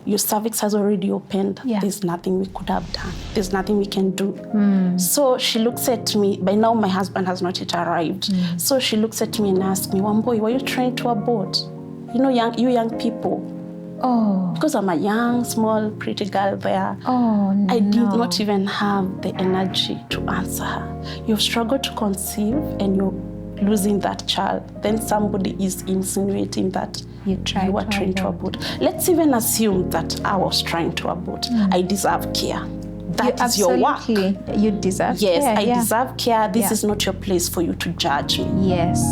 your cervix has already opened. Yeah. There's nothing we could have done. There's nothing we can do. So she looks at me. By now, my husband has not yet arrived. So she looks at me and asks me, Wambui, were you trying to abort? You know, you young people. Oh. Because I'm a young, small, pretty girl there. Oh, no. I did not even have the energy to answer her. You've struggled to conceive and you're losing that child. Then somebody is insinuating that you were trying to abort. Let's even assume that I was trying to abort. I deserve care. That is your work. You deserve care. Yes, I yeah. deserve care. This is not your place for you to judge me. Yes.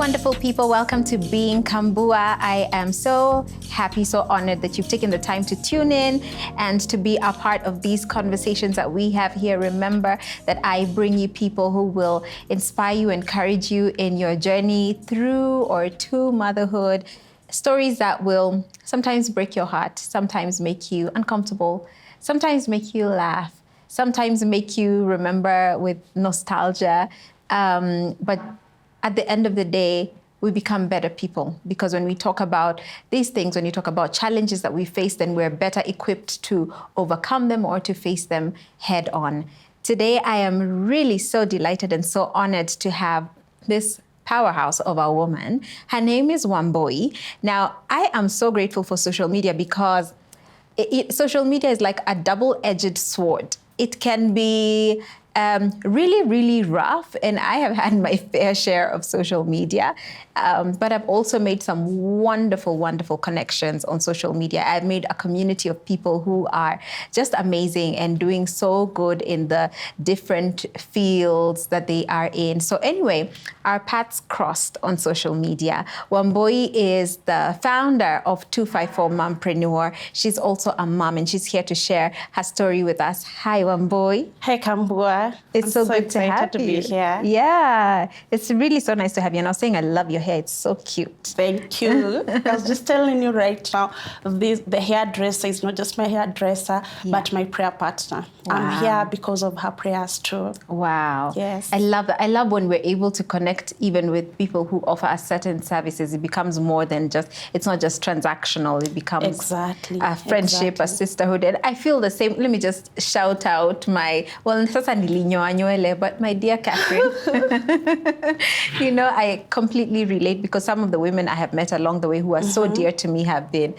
Wonderful people, welcome to Being Kambua. I am so happy, so honored that you've taken the time to tune in and to be a part of these conversations that we have here. Remember that I bring you people who will inspire you, encourage you in your journey through or to motherhood. Stories that will sometimes break your heart, sometimes make you uncomfortable, sometimes make you laugh, sometimes make you remember with nostalgia, but at the end of the day, we become better people, because when we talk about these things, when you talk about challenges that we face, then we're better equipped to overcome them or to face them head on. Today, I am really so delighted and so honored to have this powerhouse of a woman. Her name is Wambui. Now, I am so grateful for social media because social media is like a double-edged sword. It can be really, really rough, and I have had my fair share of social media, but I've also made some wonderful, wonderful connections on social media. I've made a community of people who are just amazing and doing so good in the different fields that they are in. So anyway, our paths crossed on social media. Wambui is the founder of 254 Mompreneur. She's also a mom, and she's here to share her story with us. Hi, Wambui. Hi, Kambua. It's so good to have you. To be here. Yeah, it's really so nice to have you. And I was saying, I love your hair. It's so cute. Thank you. I was just telling you right now, the hairdresser is not just my hairdresser, but my prayer partner. Wow. I'm here because of her prayers too. Wow. Yes. I love that. I love when we're able to connect even with people who offer us certain services. It becomes more than just, it's not just transactional. It becomes a friendship, a sisterhood. And I feel the same. Let me just shout out my, but my dear Catherine, you know, I completely relate, because some of the women I have met along the way who are so dear to me have been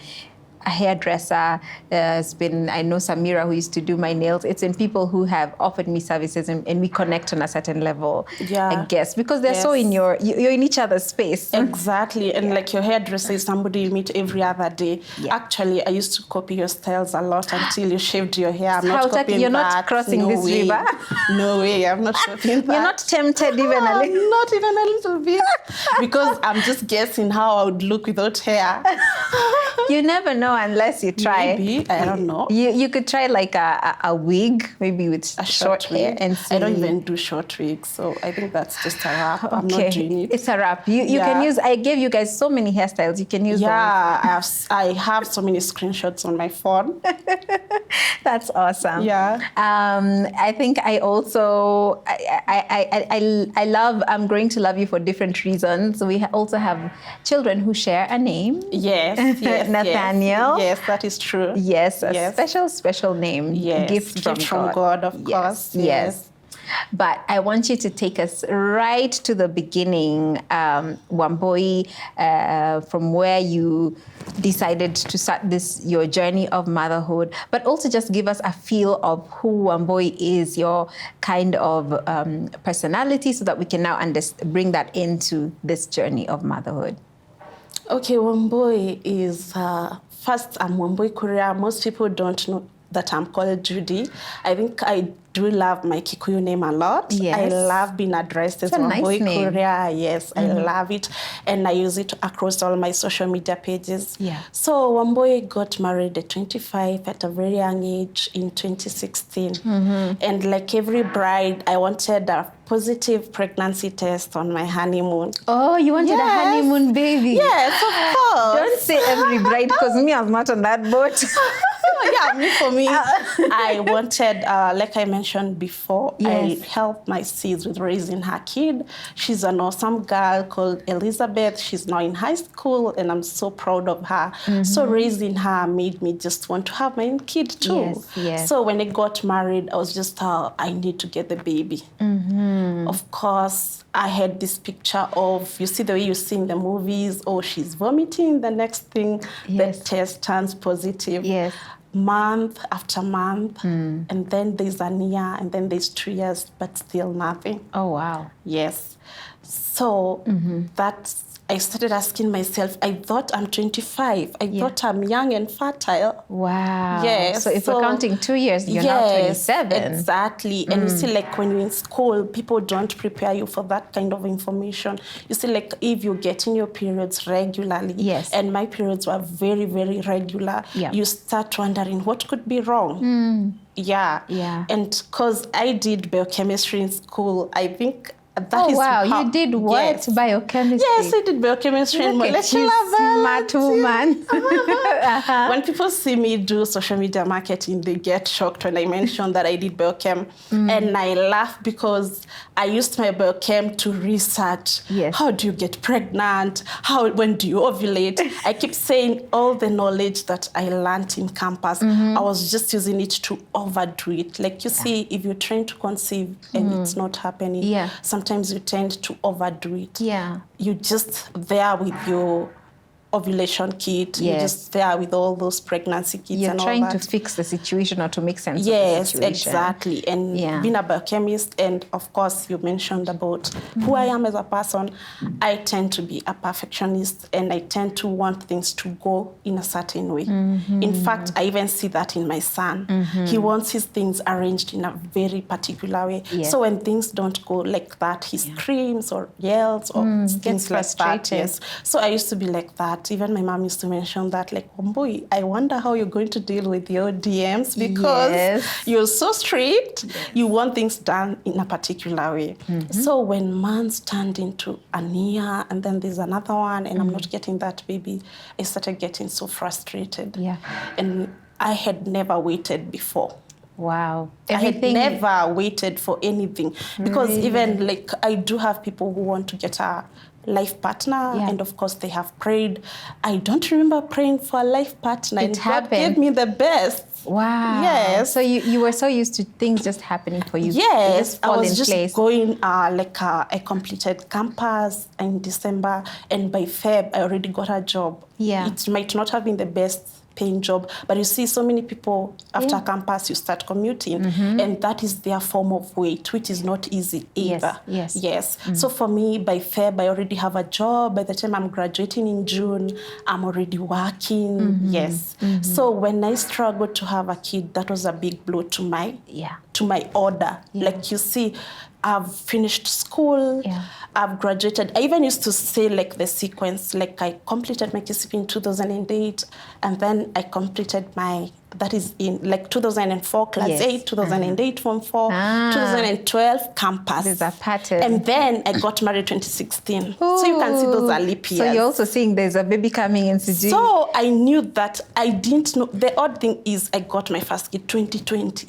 a hairdresser. It's been, I know Samira, who used to do my nails. It's been people who have offered me services, and we connect on a certain level, I guess, because they're so in you're in each other's space. Exactly. And like your hairdresser is somebody you meet every other day. Actually, I used to copy your styles a lot until you shaved your hair. I'm not copying You're that. not crossing this river? No way, I'm not copying that. You're not tempted even a little? Not even a little bit. Because I'm just guessing how I would look without hair. You never know unless you try. Maybe, I don't know. You could try like a wig, maybe with a short hair. And see. I don't even do short wigs, so I think that's just a wrap. I'm not doing it. It's a wrap. You can use, I gave you guys so many hairstyles. You can use them. I have so many screenshots on my phone. That's awesome. Yeah. I think I also, I love, I'm growing to love you for different reasons. We also have children who share a name. Yes, yes. Nathaniel. Yes, that is true. Yes, a special name. Yes. Gift from God, of course. Yes. But I want you to take us right to the beginning, Wambui, from where you decided to start your journey of motherhood, but also just give us a feel of who Wambui is, your kind of personality, so that we can now bring that into this journey of motherhood. Okay, Wambui is, first, I'm Wambui Kuria. Most people don't know that I'm called Judy. I think I do love my Kikuyu name a lot. Yes. I love being addressed as Wambui Kuria. Yes, I love it. And I use it across all my social media pages. Yeah. So Wambui got married at 25 at a very young age in 2016. And like every bride, I wanted a positive pregnancy test on my honeymoon. Oh, you wanted a honeymoon baby? Yes, of course. Don't say every bride, because me, I'm not on that boat. For me, I wanted, like I mentioned before, Yes. I helped my sis with raising her kid. She's an awesome girl called Elizabeth. She's now in high school, and I'm so proud of her. So raising her made me just want to have my own kid too. Yes, yes. So when I got married, I was just, I need to get the baby. Of course, I had this picture of, you see the way you see in the movies, oh, she's vomiting, the next thing, Yes. the test turns positive. Yes. Month after month, and then there's a year, and then there's 2 years, but still nothing. Oh, wow. Yes. So that's, I started asking myself, I thought I'm 25. I thought I'm young and fertile. Wow. Yes. So if we're counting 2 years, you're now 27. Exactly. And you see, like, when you're in school, people don't prepare you for that kind of information. You see, like, if you're getting your periods regularly, Yes. and my periods were very, very regular, Yeah. you start wondering what could be wrong. Yeah. Yeah. And because I did biochemistry in school, I think that Oh, is wow. how, You did what? Yes. Biochemistry? Yes, I did biochemistry and Look at you, molecular smart woman. biology. When people see me do social media marketing, they get shocked when I mention that I did biochem. And I laugh because I used my biochem to research. Yes. How do you get pregnant? When do you ovulate? I keep saying all the knowledge that I learned in campus, I was just using it to overdo it. Like, you see, if you're trying to conceive and it's not happening, Yeah. sometimes you tend to overdo it. Yeah. You're just there with your ovulation kit. You're Yes. just there with all those pregnancy kits You're and all trying that. to fix the situation or to make sense of Yes, the situation. exactly. And Yeah. being a biochemist, and of course you mentioned about who I am as a person, I tend to be a perfectionist, and I tend to want things to go in a certain way. In fact, I even see that in my son. He wants his things arranged in a very particular way. Yes. So when things don't go like that, he screams or yells or things like that. frustrated. Yes. So I used to be like that. Even my mom used to mention that, like, Omboy, I wonder how you're going to deal with your DMs because Yes. you're so strict. You want things done in a particular way. So when months turned into a year, and then there's another one, and I'm not getting that baby, I started getting so frustrated. Yeah. And I had never waited before. Wow. I had never waited for anything because Really? even, like, I do have people who want to get a life partner, Yeah. and of course they have prayed. I don't remember praying for a life partner, It and God happened. gave me the best. Wow. Yes. So you were so used to things just happening for you. They Yes, just I fall was in just place. going, I completed campus in December, and by Feb, I already got a job. Yeah. It might not have been the best paying job, but you see so many people after campus, you start commuting, and that is their form of weight, which is not easy either. Yes. So for me, by Feb, I already have a job. By the time I'm graduating in June, I'm already working. Yes. So when I struggled to have a kid, that was a big blow to my order. Like, you see, I've finished school, I've graduated. I even used to say, like, the sequence, like, I completed my KCP in 2008, and then I completed that is in, like, 2004 class 8, 2008 form 4, 2012 campus. There's a pattern. And then I got married 2016. So you can see those are leap years. So you're also seeing there's a baby coming into June. So I knew that I didn't know. The odd thing is I got my first kid 2020.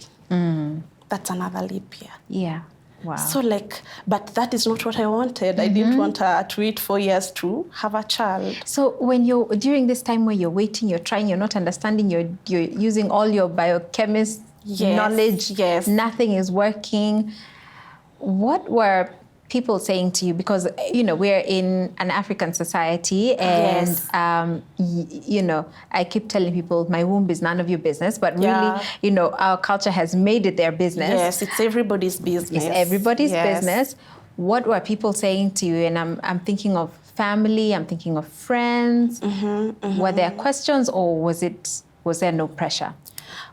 That's another leap year. Yeah. Wow. So, like, but that is not what I wanted. I didn't want to wait 4 years to have a child. So when you're during this time where you're waiting, you're trying, you're not understanding, you're using all your biochemist knowledge. Yes. Nothing is working. What were people saying to you? Because, you know, we're in an African society, and you know, I keep telling people my womb is none of your business, but really, you know, our culture has made it their business. Yes, it's everybody's business. It's everybody's business. What were people saying to you? And I'm thinking of family, I'm thinking of friends. Were there questions, or was there no pressure?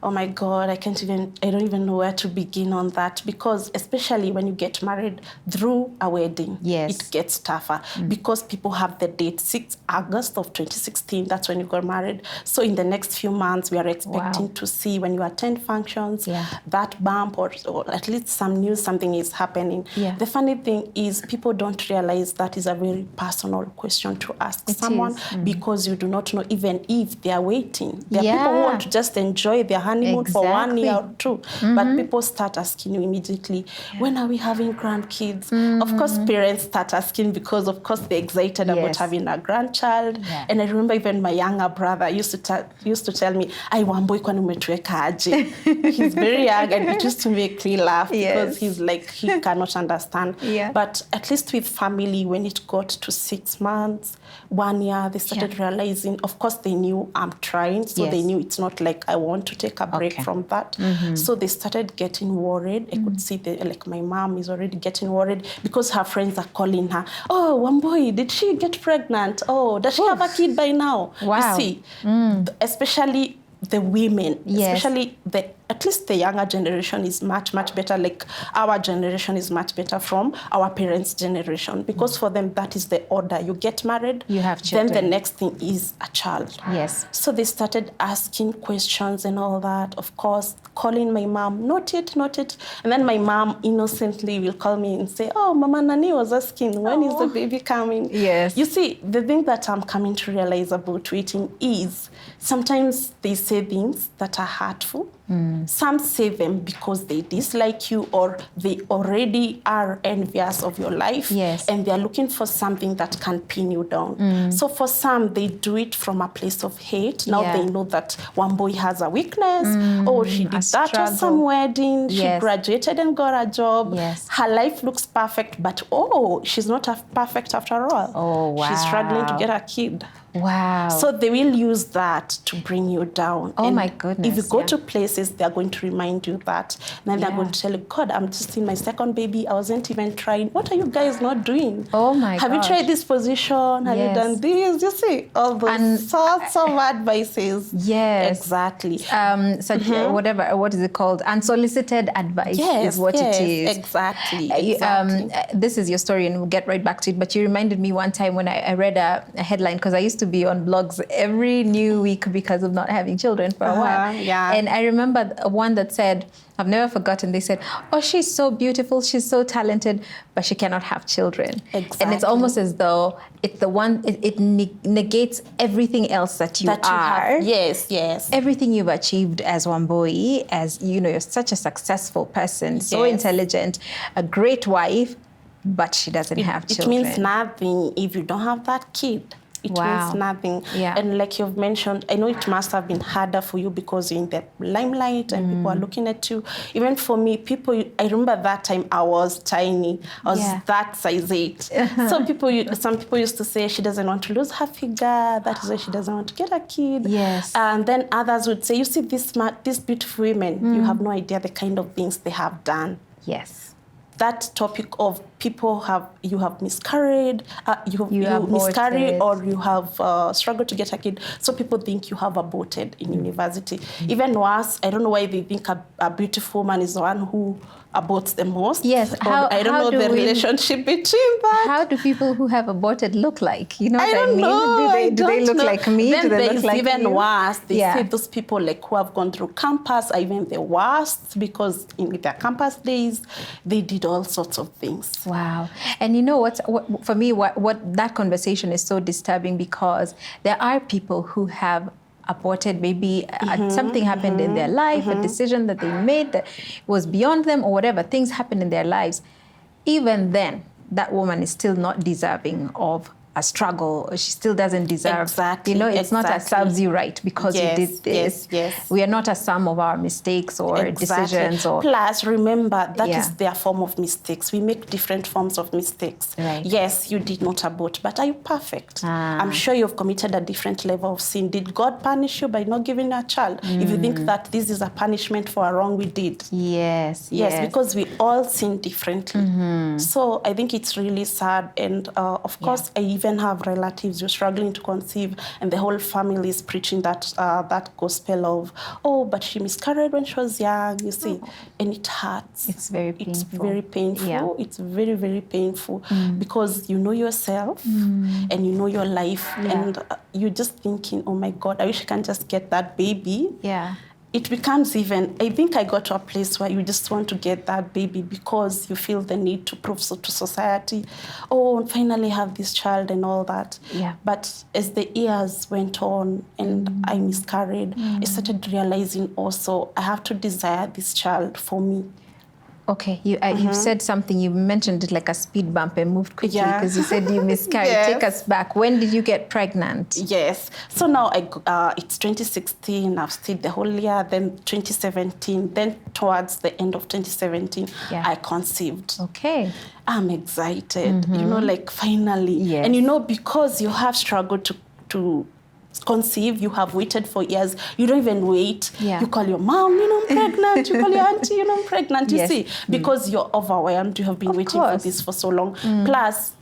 Oh my God, I don't even know where to begin on that, because especially when you get married through a wedding, it gets tougher because people have the date 6 August of 2016. That's when you got married. So in the next few months, we are expecting to see when you attend functions, that bump or at least some news, something is happening. The funny thing is people don't realize that is a very personal question to ask someone because you do not know even if they are waiting. There are people who want to just enjoy their honeymoon for 1 year or 2, but people start asking you immediately, when are we having grandkids? Of course, parents start asking because, of course, they're excited about having a grandchild. And I remember even my younger brother used to tell me, "Ai Wambui, kwani umetuweka aje?" He's very young, and it used to make me laugh because he's like, he cannot understand. But at least with family, when it got to 6 months, 1 year, they started realizing, of course, they knew I'm trying, so they knew it's not like I want to take a break from that. So they started getting worried. I could see like my mom is already getting worried because her friends are calling her, "Oh, Wambui, did she get pregnant? Oh, does she have a kid by now?" You see, especially the women, especially at least the younger generation is much, much better. Like our generation is much better from our parents' generation, because for them, that is the order. You get married, you have children. Then the next thing is a child. So they started asking questions and all that. Of course, calling my mom, not yet. And then my mom innocently will call me and say, "Oh, Mama Nani was asking, when is the baby coming?" You see, the thing that I'm coming to realize about waiting is sometimes they say things that are hurtful. Some say them because they dislike you or they already are envious of your life and they're looking for something that can pin you down. So for some, they do it from a place of hate. Now they know that Wambui has a weakness, or she did that at some wedding, she graduated and got a job. Her life looks perfect, but she's not perfect after all. She's struggling to get a kid. So they will use that to bring you down. Oh, and my goodness. If you go to places, they're going to remind you that. And then they're going to tell you, "God, I'm just in my second baby. I wasn't even trying. What are you guys not doing? Oh my God. Have you tried this position? Have you done this?" You see, all those sorts of advices. Exactly. Such whatever, what is it called? Unsolicited advice is what it is. Exactly. This is your story, and we'll get right back to it. But you reminded me one time when I read a headline, because I used to be on blogs every new week because of not having children for a while. And I remember one that said, I've never forgotten, they said, "Oh, she's so beautiful, she's so talented, but she cannot have children." And it's almost as though it's the one, it negates everything else that you are. Everything you've achieved as Wambui, as you know, you're such a successful person, so intelligent, a great wife, but she doesn't have children. It means nothing if you don't have that kid. It means nothing. And like you've mentioned, I know it must have been harder for you because you're in the limelight and people are looking at you. Even for me, I remember that time I was tiny. I was that size 8. So some people used to say she doesn't want to lose her figure. That is why she doesn't want to get a kid. And then others would say, "You see these beautiful women, you have no idea the kind of things they have done." That topic of you have miscarried, you miscarry, or you have struggled to get a kid. So people think you have aborted in university. Even worse, I don't know why they think a beautiful woman is the one who aborts the most. I don't know the relationship between that. How do people who have aborted look like? You know what I mean? Know. Do they look like me? Then do they look like even you? worse. They say those people like who have gone through campus are even the worst, because in their campus days, they did all sorts of things. Wow. And you know what for me, what that conversation is so disturbing, because there are people who have aborted, maybe something happened in their life, a decision that they made that was beyond them or whatever, things happened in their lives. Even then, that woman is still not deserving of a struggle. She still doesn't deserve, you know, it's not a serves you right because you did this. We are not a sum of our mistakes or decisions. Plus, remember, that is their form of mistakes. We make different forms of mistakes. Yes, you did not abort, but are you perfect? I'm sure you've committed a different level of sin. Did God punish you by not giving a child? If you think that this is a punishment for a wrong we did. Yes, because we all sin differently. So I think it's really sad. And of course, I even have relatives, you're struggling to conceive, and the whole family is preaching that gospel of, oh, but she miscarried when she was young, you see, and it hurts. It's very painful. It's very painful. Yeah. It's very, very painful because you know yourself and you know your life, and you're just thinking, oh my God, I wish I can just get that baby. Yeah. It becomes even, I think I got to a place where you just want to get that baby because you feel the need to prove so to society, oh, finally have this child and all that. Yeah. But as the years went on and I miscarried, I started realizing also I have to desire this child for me. Okay, you said something, you mentioned it like a speed bump and moved quickly because you said you miscarried. Yes. Take us back. When did you get pregnant? Yes. So now it's 2016. I've stayed the whole year. Then 2017. Then towards the end of 2017, I conceived. Okay. I'm excited. You know, like finally. Yes. And you know, because you have struggled to conceive, you have waited for years. You don't even wait. Yeah. You call your mom, you know, I'm pregnant. You call your auntie, you know, I'm pregnant. You Yes. see, because you're overwhelmed. You have been waiting for course. this for so long. Plus,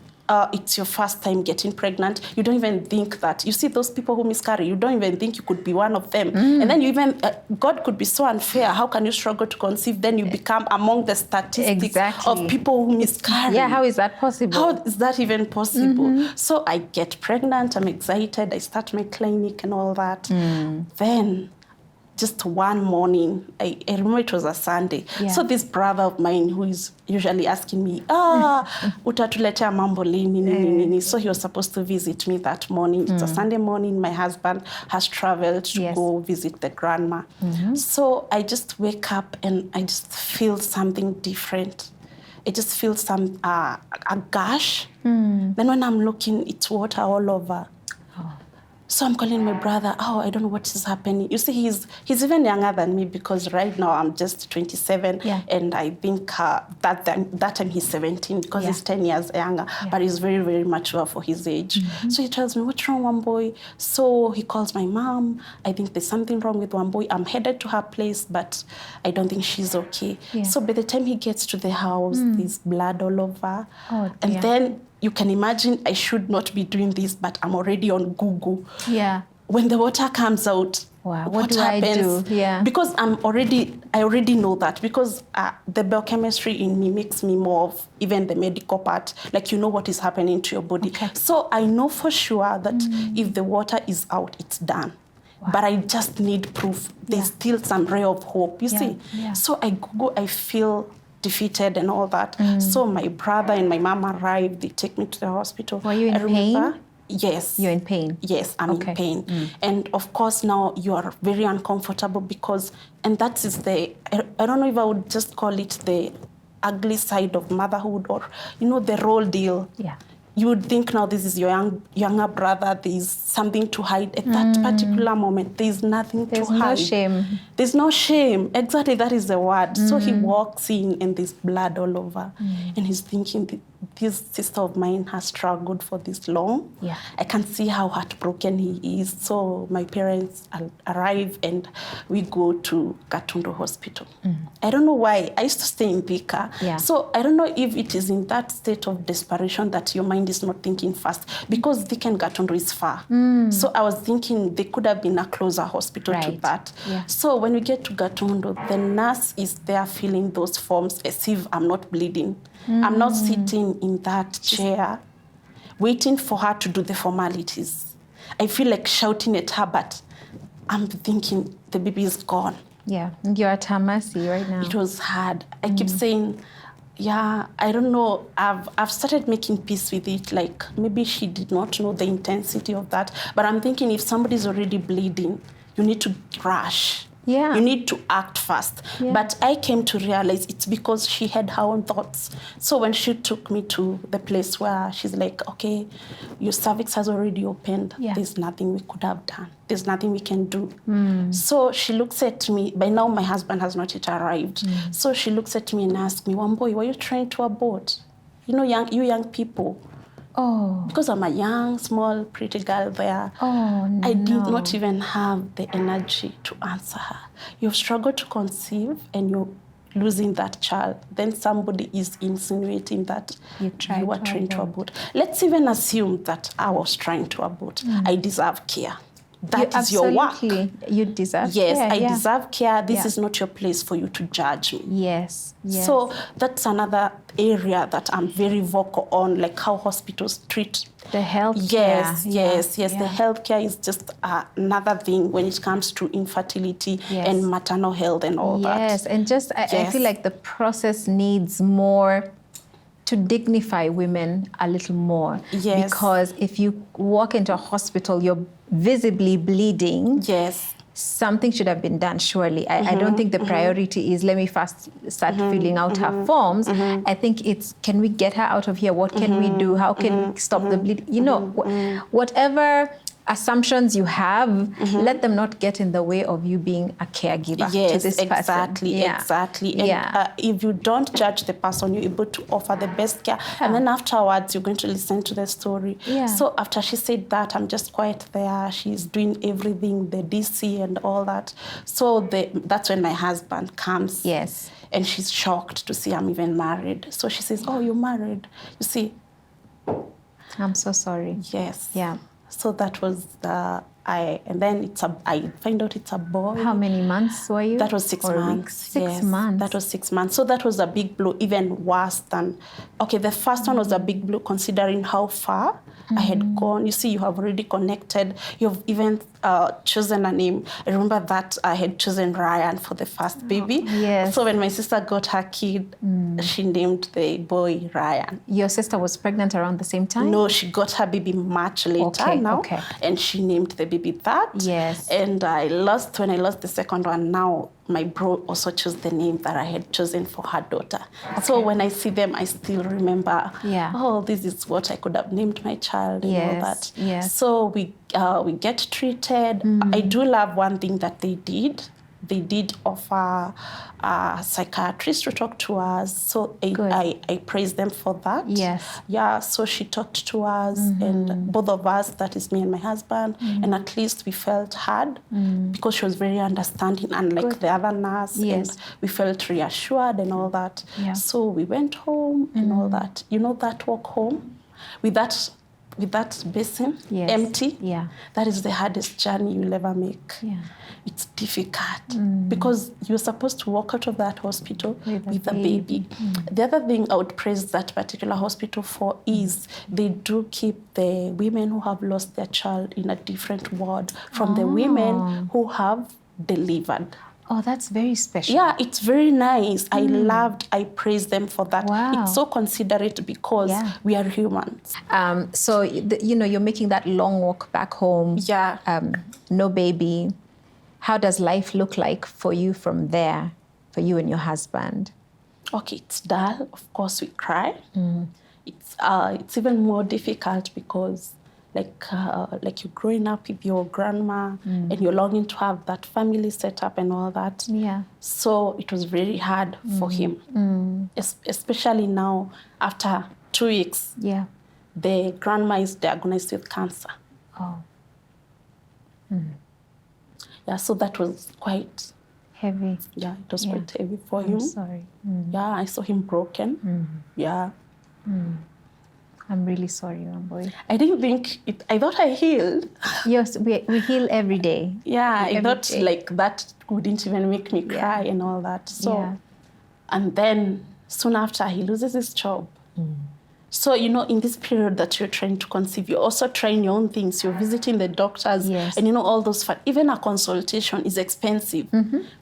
it's your first time getting pregnant. You don't even think that. You see those people who miscarry, you don't even think you could be one of them. And then you even, God could be so unfair. How can you struggle to conceive? Then you become among the statistics of people who miscarry. Yeah, how is that possible? How is that even possible? So I get pregnant, I'm excited, I start my clinic and all that. Then just one morning, I remember it was a Sunday. Yeah. So this brother of mine who is usually asking me, utatuletea mambo lini, nini. So he was supposed to visit me that morning. It's a Sunday morning. My husband has traveled to go visit the grandma. So I just wake up and I just feel something different. I just feel a gush. Then when I'm looking, it's water all over. So I'm calling my brother, I don't know what is happening. You see, he's even younger than me because right now I'm just 27 and I think that time he's 17 because he's 10 years younger, but he's very, very mature for his age. So he tells me, what's wrong, Wambui? So he calls my mom. I think there's something wrong with Wambui. I'm headed to her place, but I don't think she's okay. So by the time he gets to the house, there's blood all over. And then you can imagine I should not be doing this, but I'm already on Google. Yeah. When the water comes out, what happens? I do? Yeah. Because I already know that because the biochemistry in me makes me more of even the medical part, like you know what is happening to your body. Okay. So I know for sure that if the water is out, it's done. But I just need proof. There's still some ray of hope, you see. Yeah. So I Google, I feel defeated and all that. So my brother and my mom arrived. They take me to the hospital. Were you in pain? Yes. You're in pain? Yes, I'm in pain. And of course now you are very uncomfortable because, and that is I don't know if I would just call it the ugly side of motherhood or, you know, the role deal. Yeah. You would think now this is your younger brother, there's something to hide. At that particular moment, there's nothing to hide. There's no shame. There's no shame. Exactly, that is the word. So he walks in and there's blood all over. And he's thinking, this sister of mine has struggled for this long. Yeah. I can see how heartbroken he is. So my parents arrive and we go to Gatundu Hospital. I don't know why. I used to stay in Thika. Yeah. So I don't know if it is in that state of desperation that your mind is not thinking fast because Thika and Gatundu is far. So I was thinking there could have been a closer hospital to that. Yeah. So when we get to Gatundu, the nurse is there filling those forms as if I'm not bleeding. I'm not sitting in that chair waiting for her to do the formalities. I feel like shouting at her, but I'm thinking the baby is gone. Yeah, you're at her mercy right now. It was hard. I keep saying, I don't know. I've started making peace with it. Like maybe she did not know the intensity of that. But I'm thinking if somebody's already bleeding, you need to rush. Yeah. You need to act fast. Yeah. But I came to realize it's because she had her own thoughts. So when she took me to the place where she's like, okay, your cervix has already opened. Yeah. There's nothing we could have done. There's nothing we can do. So she looks at me. By now, my husband has not yet arrived. So she looks at me and asks me, Wambui, were you trying to abort? You know, you young people. Oh. Because I'm a young, small, pretty girl there. Oh, no. I did not even have the energy to answer her. You've struggled to conceive and you're losing that child, then somebody is insinuating that you were trying to abort. Let's even assume that I was trying to abort. I deserve care. That is your work. You deserve care. Yes, I deserve care. This is not your place for you to judge me. Yes. So that's another area that I'm very vocal on, like how hospitals treat the health care. Yes. The healthcare is just another thing when it comes to infertility and maternal health and all that. Yes, and just I feel like the process needs more to dignify women a little more. Yes. Because if you walk into a hospital, you're visibly bleeding. Yes. Something should have been done, surely. I don't think the priority is, let me first start filling out her forms. I think it's, can we get her out of here? What can we do? How can we stop the bleeding? You know, whatever assumptions you have, let them not get in the way of you being a caregiver to this person. Exactly. And if you don't judge the person, you're able to offer the best care. And then afterwards, you're going to listen to the story. So after she said that, I'm just quite there. She's doing everything, the DC and all that. So that's when my husband comes. Yes. And she's shocked to see I'm even married. So she says, oh, you're married. You see. I'm so sorry. Yes. Yeah. So that was and then I find out it's a boy. How many months were you? That was 6 months. 6 months. That was 6 months. So that was a big blow, even worse than, the first one was a big blow considering how far I had gone. You see, you have already connected. You've even chosen a name. I remember that I had chosen Ryan for the first baby. Yes. So when my sister got her kid, she named the boy Ryan. Your sister was pregnant around the same time? No, she got her baby much later and she named the baby that. Yes. And when I lost the second one, now my bro also chose the name that I had chosen for her daughter. Okay. So when I see them, I still remember, this is what I could have named my child and all that. Yes. So we get treated. I do love one thing that they did. They did offer a psychiatrist to talk to us. So I praise them for that. Yes. Yeah, so she talked to us and both of us, that is me and my husband, and at least we felt heard because she was very understanding, unlike the other nurse. Yes. And we felt reassured and all that. Yeah. So we went home and all that. You know that walk home with that basin empty? Yeah. That is the hardest journey you'll ever make. Yeah. It's difficult because you're supposed to walk out of that hospital with a baby. The other thing I would praise that particular hospital for is they do keep the women who have lost their child in a different ward from the women who have delivered. Oh, that's very special. Yeah, it's very nice. I praise them for that. Wow. It's so considerate because we are humans. So, you're making that long walk back home. Yeah. No baby. How does life look like for you from there, for you and your husband? Okay, it's dull. Of course, we cry. It's even more difficult because like you're growing up with your grandma and you're longing to have that family set up and all that. Yeah. So it was very hard for him, especially now after 2 weeks. Yeah. The grandma is diagnosed with cancer. Oh. Yeah, so that was quite heavy. Yeah, it was quite heavy for him. I'm sorry. Yeah, I saw him broken. Yeah. I'm really sorry, Wambui. I didn't think it. I thought I healed. Yes, we heal every day. Yeah, I thought like that wouldn't even make me cry and all that. So, and then soon after he loses his job. So, in this period that you're trying to conceive, you're also trying your own things. You're visiting the doctors and, all those, even a consultation is expensive.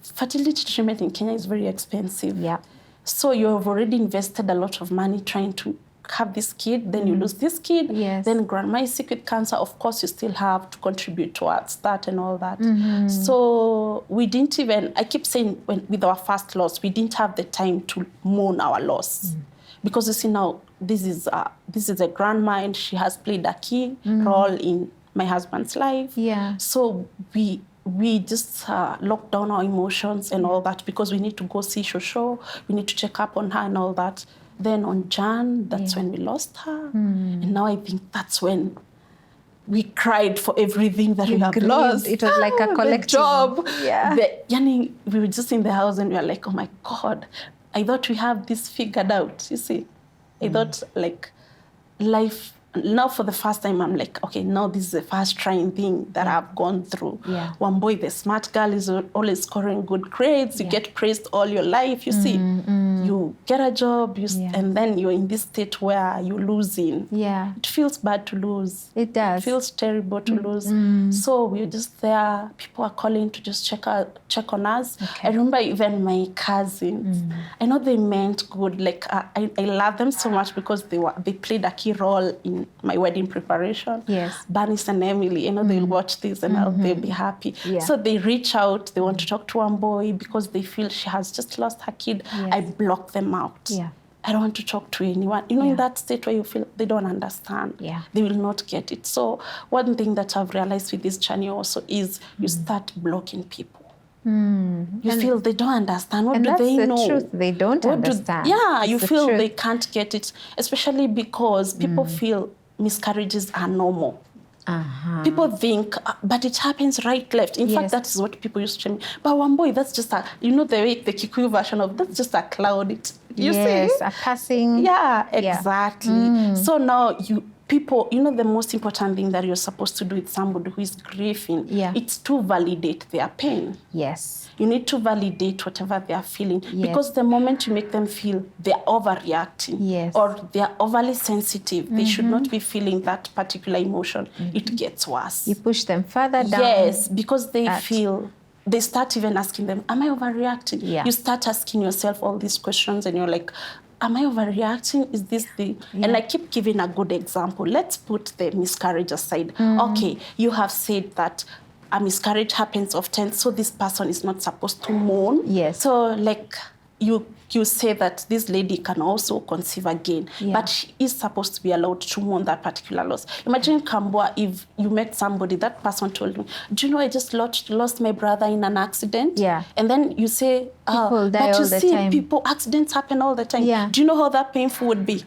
Fertility treatment in Kenya is very expensive. Yeah. So you have already invested a lot of money trying to have this kid, then you lose this kid, then grandma is sick with cancer. Of course, you still have to contribute towards that and all that. So we didn't even, I keep saying with our first loss, we didn't have the time to mourn our loss. Because you see now, this is a grandma and she has played a key role in my husband's life. Yeah. So we just locked down our emotions and all that because we need to go see Shosho, we need to check up on her and all that. Then on Jan, that's when we lost her. And now I think that's when we cried for everything that we have grieved. Lost. It was like a collective. The job. Yeah. We were just in the house and we were like, oh my God, I thought we have this figured out, you see. I thought like life, now for the first time, I'm like, okay, now this is the first trying thing that I've gone through. Yeah. Wambui, the smart girl, is always scoring good grades. You get praised all your life, you see. You get a job, and then you're in this state where you're losing. Yeah. It feels bad to lose. It does. It feels terrible to lose. So we're just there. People are calling to just check on us. Okay. I remember even my cousins. I know they meant good. Like I love them so much because they played a key role in my wedding preparation. Yes. Bernice and Emily, they'll watch this and they'll be happy. Yeah. So they reach out. They want to talk to Wambui because they feel she has just lost her kid. Yes. I block them out. Yeah. I don't want to talk to anyone. In that state where you feel they don't understand. Yeah. They will not get it. So one thing that I've realized with this journey also is you start blocking people. You feel they don't understand. What do they know? And that's the truth. They don't understand. You feel they can't get it, especially because people feel miscarriages are normal. People think, but it happens right, left. In fact, that is what people used to me. But Wambui, that's just the way the Kikuyu version of that's just a cloud. You see? A passing. Yeah, exactly. So now people, the most important thing that you're supposed to do with somebody who is grieving, it's to validate their pain. Yes. You need to validate whatever they are feeling. Because the moment you make them feel they're overreacting or they're overly sensitive, they should not be feeling that particular emotion. It gets worse. You push them further down. Yes, because they start even asking them, am I overreacting? Yeah. You start asking yourself all these questions and you're like, am I overreacting? Is this the... And I keep giving a good example. Let's put the miscarriage aside. Okay, you have said that a miscarriage happens often, so this person is not supposed to mourn. Yes. So like you say that this lady can also conceive again, but she is supposed to be allowed to mourn that particular loss. Imagine, Kambua, if you met somebody, that person told you, do you know I just lost my brother in an accident? Yeah. And then you say, people die all the time. Accidents happen all the time. Yeah. Do you know how that painful would be?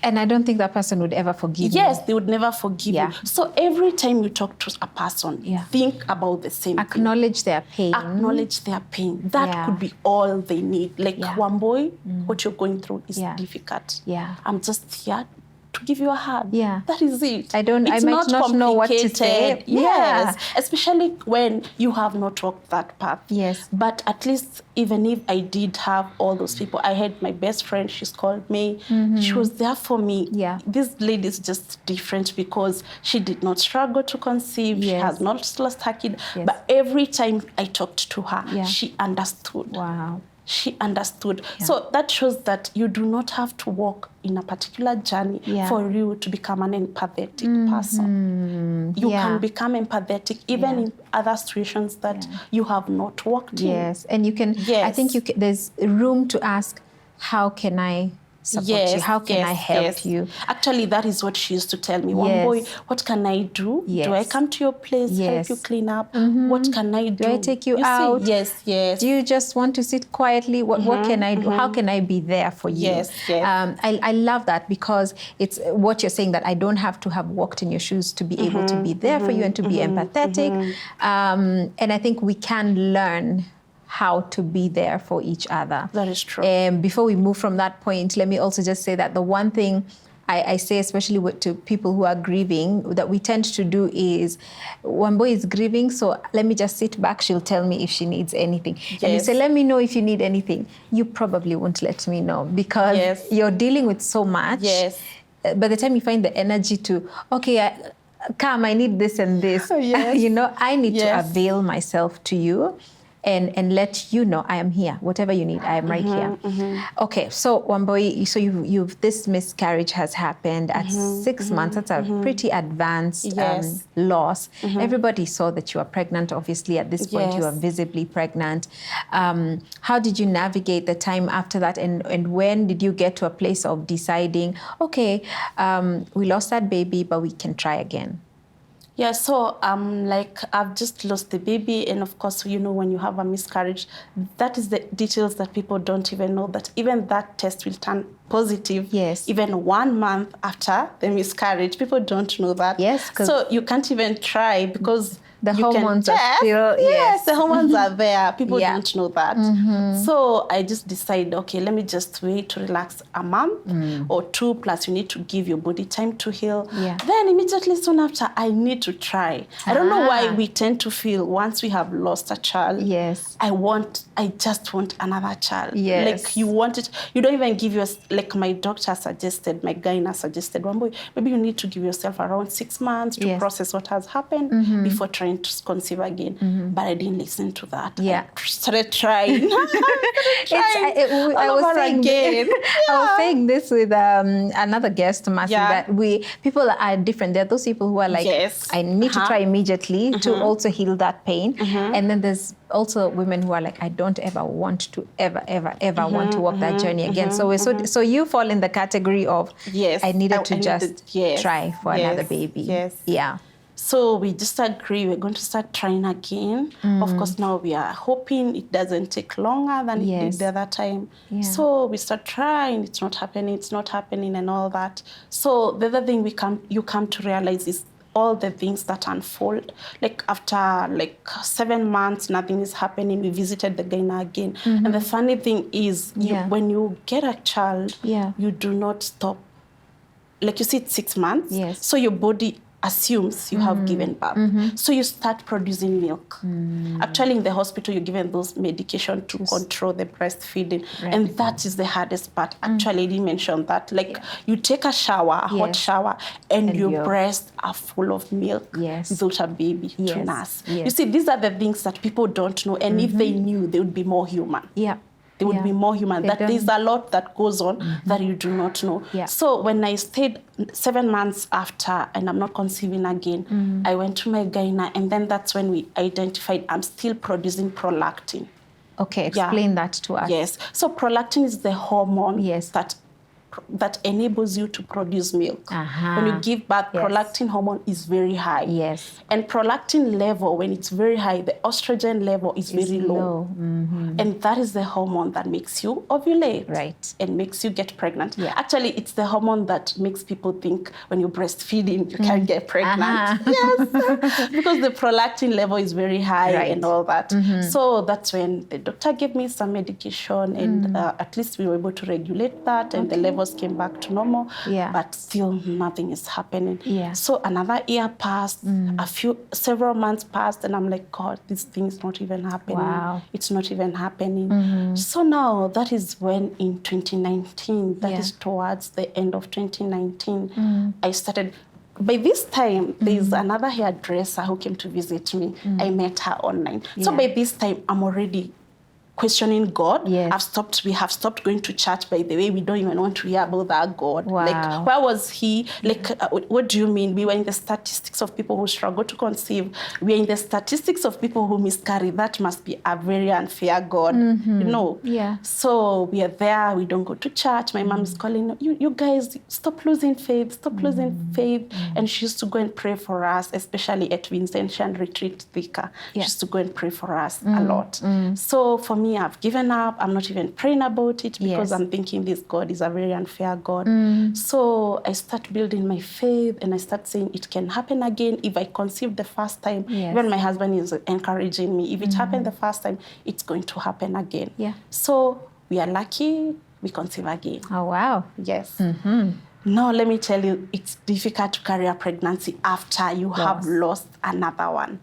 And I don't think that person would ever forgive you. Yes, they would never forgive you. So every time you talk to a person, think about the same Acknowledge their pain. Acknowledge their pain. That could be all they need. Like, Wambui, what you're going through is difficult. Yeah. I'm just here to give you a hug. Yeah. That is it. I might not know what to say. Yes. Especially when you have not walked that path. Yes. But at least, even if I did have all those people, I had my best friend, she's called May. She was there for me. Yeah. This lady is just different because she did not struggle to conceive. She has not lost her kid. But every time I talked to her, she understood. Wow. She understood. So that shows that you do not have to walk in a particular journey for you to become an empathetic person. You can become empathetic even in other situations that you have not walked in. Yes, and you can, I think there's room to ask, how can I support you? How can I help you? Actually, that is what she used to tell me. Wambui, what can I do? Do I come to your place, help you clean up? What can I do? Do I take you out? See? Yes. Do you just want to sit quietly? What can I do? How can I be there for you? Yes. I love that because it's what you're saying, that I don't have to have walked in your shoes to be able to be there for you and to be empathetic. And I think we can learn how to be there for each other. That is true. Before we move from that point, let me also just say that the one thing I say, especially to people who are grieving, that we tend to do is, Wambui is grieving, so let me just sit back, she'll tell me if she needs anything. Yes. And you say, let me know if you need anything. You probably won't let me know because you're dealing with so much. Yes. By the time you find the energy to, okay, come, I need this and this. I need to avail myself to you. And let you know I am here. Whatever you need, I am right here. Okay, so Wambui, so you've this miscarriage has happened at 6 months. That's a pretty advanced loss. Everybody saw that you are pregnant. Obviously, at this point, you are visibly pregnant. How did you navigate the time after that? And when did you get to a place of deciding, okay, we lost that baby, but we can try again? Yeah, so like I've just lost the baby, and of course, you know, when you have a miscarriage, that is the details that people don't even know, that even that test will turn positive. Yes. Even 1 month after the miscarriage. People don't know that. Yes. So you can't even try because the you hormones can are still, yes, the hormones are there. People Yeah. don't know that. So I just decided, okay, let me just wait to relax a month or 2, plus you need to give your body time to heal. Yeah. Then immediately soon after, I need to try. I don't know why we tend to feel once we have lost a child. Yes. I just want another child. Yes. Like you want it, you don't even give like my doctor suggested, my gyna suggested, Wambui, maybe you need to give yourself around 6 months to Yes. process what has happened before trying to conceive again. But I didn't listen to that. Yeah. I started trying. I was saying again. I was saying this with another guest, Mercy, Yeah. that people are different. There are those people who are like, Yes. I need to try immediately to also heal that pain. And then there's also women who are like, I don't ever want to ever want to walk that journey again. So you fall in the category of, Yes. I needed to just yes. try for Yes. another baby. Yes. Yeah. So we just agree we're going to start trying again. Of course, now we are hoping it doesn't take longer than it did the other time. Yeah. So we start trying, it's not happening and all that. So the other thing you come to realize is all the things that unfold. Like after 7 months, nothing is happening. We visited the gyna again. And the funny thing is when you get a child, you do not stop. Like you see, it's 6 months. Yes. So your body assumes you have given birth. So you start producing milk. Actually, in the hospital, you're given those medication to control the breastfeeding. Right. And that is the hardest part. Actually, I didn't mention that. Like you take a shower, a hot shower, and your breasts are full of milk without a baby to nurse. Yes. You see, these are the things that people don't know. And if they knew, they would be more human. Yeah. They would be more human. That there's a lot that goes on that you do not know. Yeah. So when I stayed 7 months after and I'm not conceiving again, I went to my gyna, and then that's when we identified I'm still producing prolactin. Okay, explain that to us. Yes. So prolactin is the hormone Yes. that enables you to produce milk. When you give birth, prolactin hormone is very high. Yes. And prolactin level, when it's very high, the estrogen level is very low. And that is the hormone that makes you ovulate. Right. And makes you get pregnant. Yeah. Actually, it's the hormone that makes people think when you're breastfeeding, you can get pregnant. Yes. Because the prolactin level is very high and all that. So that's when the doctor gave me some medication, and at least we were able to regulate that, and the levels came back to normal. Yeah. But still nothing is happening. Yeah. So another year passed, several months passed, and I'm like, God, this thing is not even happening. Wow. It's not even happening. So now that is when in 2019, that is towards the end of 2019, I started. By this time, there's another hairdresser who came to visit me. I met her online. So by this time, I'm already questioning God. Yes. We have stopped going to church, by the way. We don't even want to hear about that God. Wow. Like, where was he? Like, what do you mean? We were in the statistics of people who struggle to conceive. We are in the statistics of people who miscarry. That must be a very unfair God, you know? Yeah. So we are there. We don't go to church. My mom is calling, you guys, stop losing faith. Stop losing faith. And she used to go and pray for us, especially at Vincentian Retreat Thika. She used to go and pray for us a lot. So for me, I've given up. I'm not even praying about it because I'm thinking this God is a very unfair God. So I start building my faith, and I start saying it can happen again. If I conceive the first time, even my husband is encouraging me. If it happened the first time, it's going to happen again. Yeah. So we are lucky, we conceive again. Oh, wow. Yes. No, let me tell you, it's difficult to carry a pregnancy after you have lost another one.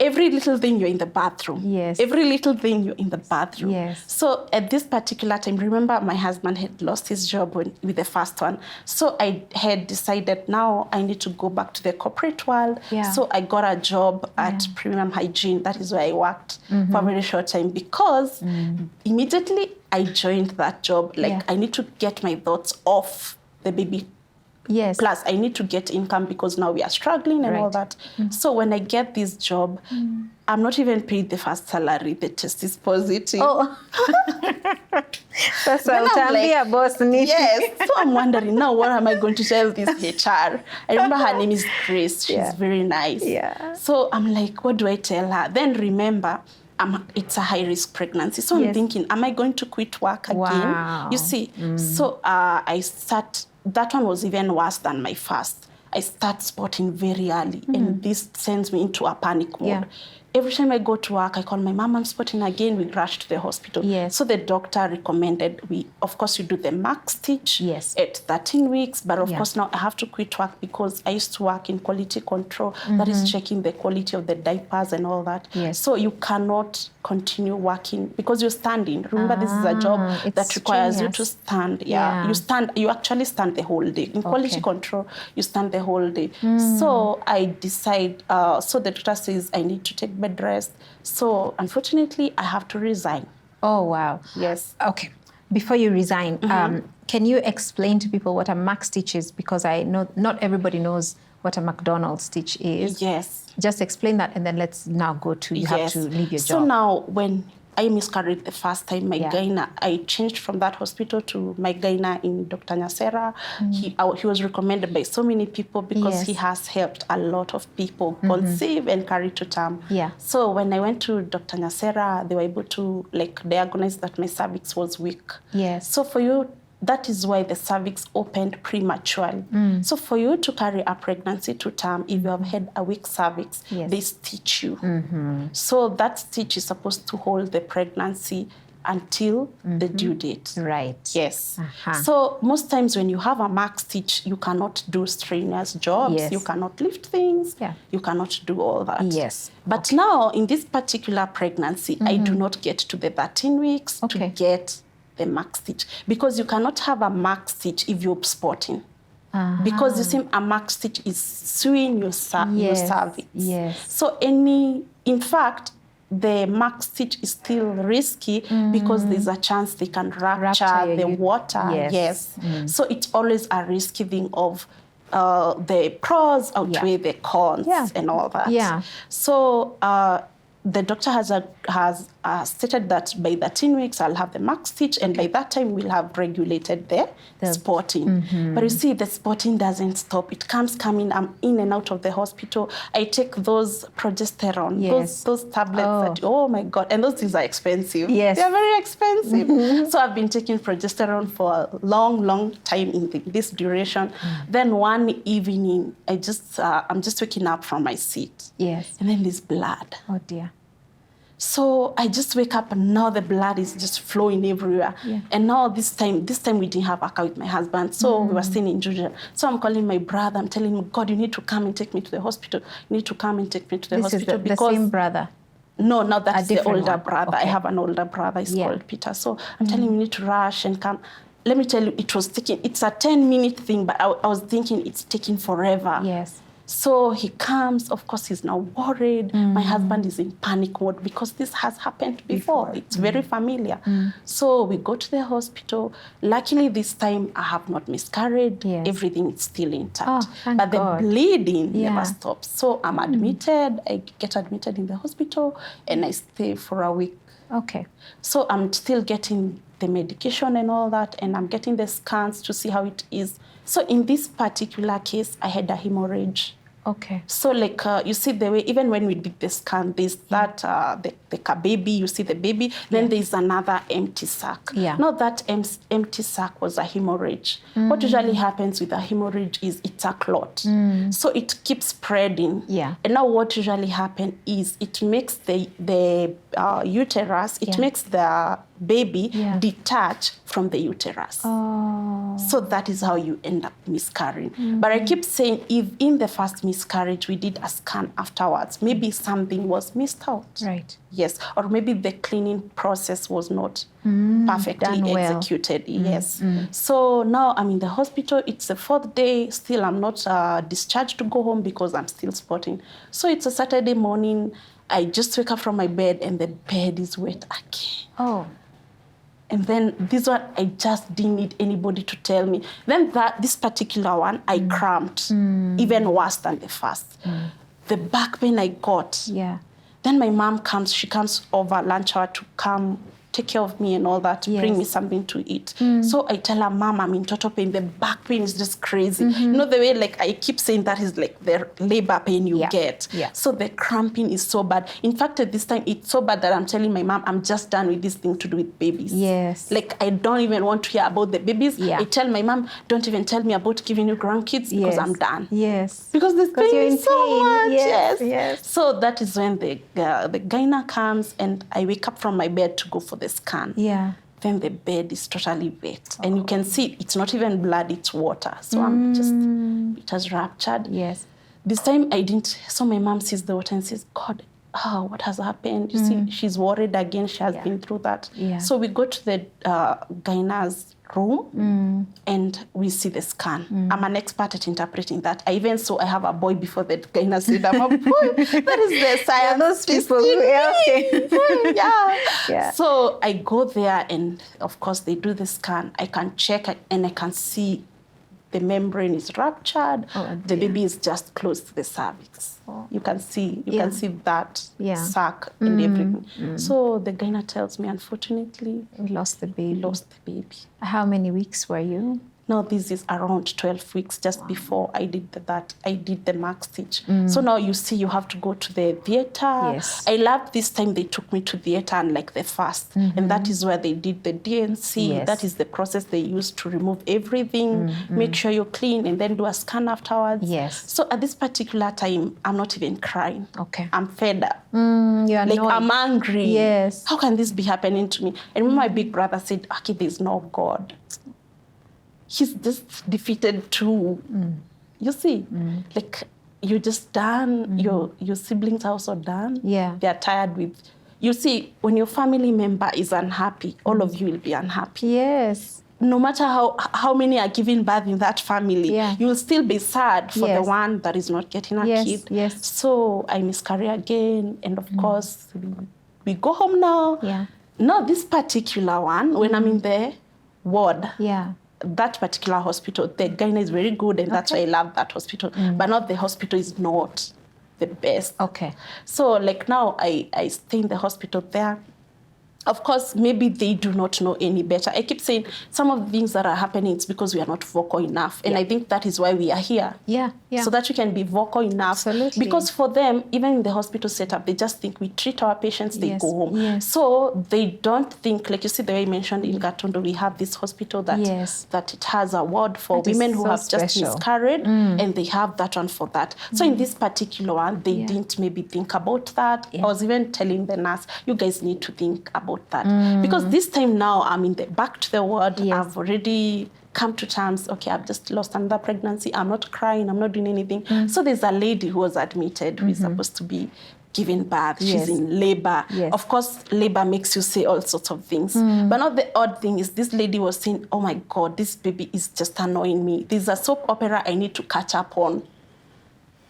Every little thing, you're in the bathroom. Yes. Every little thing, you're in the bathroom. Yes. So at this particular time, remember my husband had lost his job with the first one. So I had decided now I need to go back to the corporate world. Yeah. So I got a job at Premium Hygiene. That is where I worked for a very short time, because immediately I joined that job. Like I need to get my thoughts off the baby. Yes. Plus, I need to get income because now we are struggling and all that. So when I get this job, I'm not even paid the first salary. The test is positive. Oh. Sasa utaambia boss nini? Yes. So I'm wondering now, what am I going to tell this HR? I remember her name is Grace. She's very nice. Yeah. So I'm like, what do I tell her? Then remember, it's a high-risk pregnancy. So I'm thinking, am I going to quit work again? Wow. You see? So that one was even worse than my first. I start spotting very early, and this sends me into a panic mode. Yeah. Every time I go to work, I call my mom, I'm spotting again, we rush to the hospital. Yes. So the doctor recommended of course, you do the max stitch at 13 weeks, but of course now I have to quit work because I used to work in quality control, that is checking the quality of the diapers and all that. Yes. So you cannot continue working because you're standing. Remember, this is a job that requires you to stand. You actually stand the whole day. In quality control, you stand the whole day. So I decide, so the doctor says I need to take bed rest. So unfortunately, I have to resign. Oh, wow. Yes. Okay. Before you resign, can you explain to people what a max stitch is? Because I know not everybody knows what a McDonald's stitch is. Yes. Just explain that, and then let's now go to, you have to leave your job. So now, when I miscarried the first time, my gyna, I changed from that hospital to my gyna in Dr. Nyasera. He was recommended by so many people because he has helped a lot of people conceive and carry to term. Yeah. So when I went to Dr. Nyasera, they were able to diagnose that my cervix was weak. Yes. So that is why the cervix opened prematurely. So for you to carry a pregnancy to term, if you have had a weak cervix, they stitch you. So that stitch is supposed to hold the pregnancy until the due date. Right. Yes. So most times when you have a max stitch, you cannot do strenuous jobs. Yes. You cannot lift things. Yeah. You cannot do all that. Yes. But now in this particular pregnancy, I do not get to the 13 weeks to get the max stitch, because you cannot have a max stitch if you're spotting. Because you see, a max stitch is sewing your cervix. Yes. So in fact, the max stitch is still risky because there's a chance they can rupture the water. Yes. So it's always a risky thing of the pros outweigh the cons and all that. Yeah. So the doctor has stated that by 13 weeks I'll have the max stitch, and by that time we'll have regulated the spotting. But you see, the spotting doesn't stop. It coming. I'm in and out of the hospital. I take those progesterone, those tablets. Oh my God! And those things are expensive. Yes, they're very expensive. So I've been taking progesterone for a long time in this duration. Then one evening, I'm just waking up from my seat. Yes, and then there's blood. Oh dear. So I just wake up, and now the blood is just flowing everywhere. And now this time we didn't have a car with my husband. So we were staying in Georgia. So I'm calling my brother. I'm telling him, God, you need to come and take me to the hospital. You need to come and take me to the hospital. This is the same brother? No, that's the older brother. I have an older brother. He's called Peter. So I'm telling him, you need to rush and come. Let me tell you, it's a 10-minute thing, but I was thinking it's taking forever. Yes. So he comes, of course, he's now worried. My husband is in panic mode because this has happened before. It's very familiar. So we go to the hospital. Luckily, this time I have not miscarried. Everything is still intact. But the bleeding never stops. So I'm admitted. I get admitted in the hospital, and I stay for a week. Okay. So I'm still getting the medication and all that, and I'm getting the scans to see how it is. So in this particular case, I had a hemorrhage. Okay. So you see the way, even when we did the scan, there's that, the baby, you see the baby, then there's another empty sac. Now that empty sac was a hemorrhage. What usually happens with a hemorrhage is it's a clot. So it keeps spreading. And now what usually happens is it makes the uterus, it makes the baby detach from the uterus. So that is how you end up miscarrying. But I keep saying, if in the first miscarriage we did a scan afterwards, maybe something was missed out. Right. Yes. Or maybe the cleaning process was not perfectly executed. Yes. So now I'm in the hospital. It's the 4th day. Still, I'm not discharged to go home because I'm still spotting. So it's a Saturday morning. I just wake up from my bed and the bed is wet again. Oh. And then this one, I just didn't need anybody to tell me. Then this particular one, I cramped, even worse than the first. The back pain I got. Then my mom comes, she comes over lunch hour to come take care of me and all that, bring me something to eat. So I tell her, Mom, I'm in total pain. The back pain is just crazy. You know, the way like I keep saying that is like the labor pain you get. So the cramping is so bad. In fact, at this time, it's so bad that I'm telling my mom, I'm just done with this thing to do with babies. Like, I don't even want to hear about the babies. I tell my mom, don't even tell me about giving you grandkids because I'm done. Because this pain is so much. So that is when the gyna comes and I wake up from my bed to go for the scan. Then the bed is totally wet. And you can see it's not even blood, it's water. So I'm just, it has ruptured. This time I didn't, so my mom sees the water and says, God, what has happened? You see, she's worried again. She has been through that. So we go to the gyna's room and we see the scan. I'm an expert at interpreting that. I even saw I have a boy before the gyna said I'm a boy. That is the science. Those people. So I go there and of course they do the scan. I can check and I can see the membrane is ruptured. The baby is just close to the cervix. You can see that sac and everything. So the gyna tells me, unfortunately, we lost the baby. How many weeks were you? No, this is around 12 weeks, just before I did that. I did the max stitch. So now you see you have to go to the theater. I love this time they took me to theater and like the first. And that is where they did the DNC. That is the process they use to remove everything, make sure you're clean, and then do a scan afterwards. So at this particular time, I'm not even crying. I'm fed up. You're like, I'm angry. How can this be happening to me? And when my big brother said, Aki, there's no God. He's just defeated too. You see, like you're just done. Your siblings are also done. They're tired with. You see, when your family member is unhappy, all of you will be unhappy. No matter how many are giving birth in that family, you will still be sad for the one that is not getting a kid. So I miscarry again, and of course we go home now. Now this particular one, when I'm in the ward. That particular hospital, the gyna is very good, and that's why I love that hospital. But not the hospital is not the best. So like now I stay in the hospital there. Of course, maybe they do not know any better. I keep saying some of the things that are happening, it's because we are not vocal enough. And I think that is why we are here. So that we can be vocal enough. Because for them, even in the hospital setup, they just think we treat our patients, they go home. So they don't think, like you see the way I mentioned in Gatondo, we have this hospital that it has a ward for women who have just miscarried, and they have that one for that. So in this particular one, they didn't maybe think about that. I was even telling the nurse, you guys need to think about that. Because this time now I'm in the back to the ward. I've already come to terms, okay, I've just lost another pregnancy. I'm not crying, I'm not doing anything. So there's a lady who was admitted who is supposed to be giving birth. She's in labor. Of course, labor makes you say all sorts of things. But now the odd thing is this lady was saying, oh my God, this baby is just annoying me. There's a soap opera I need to catch up on.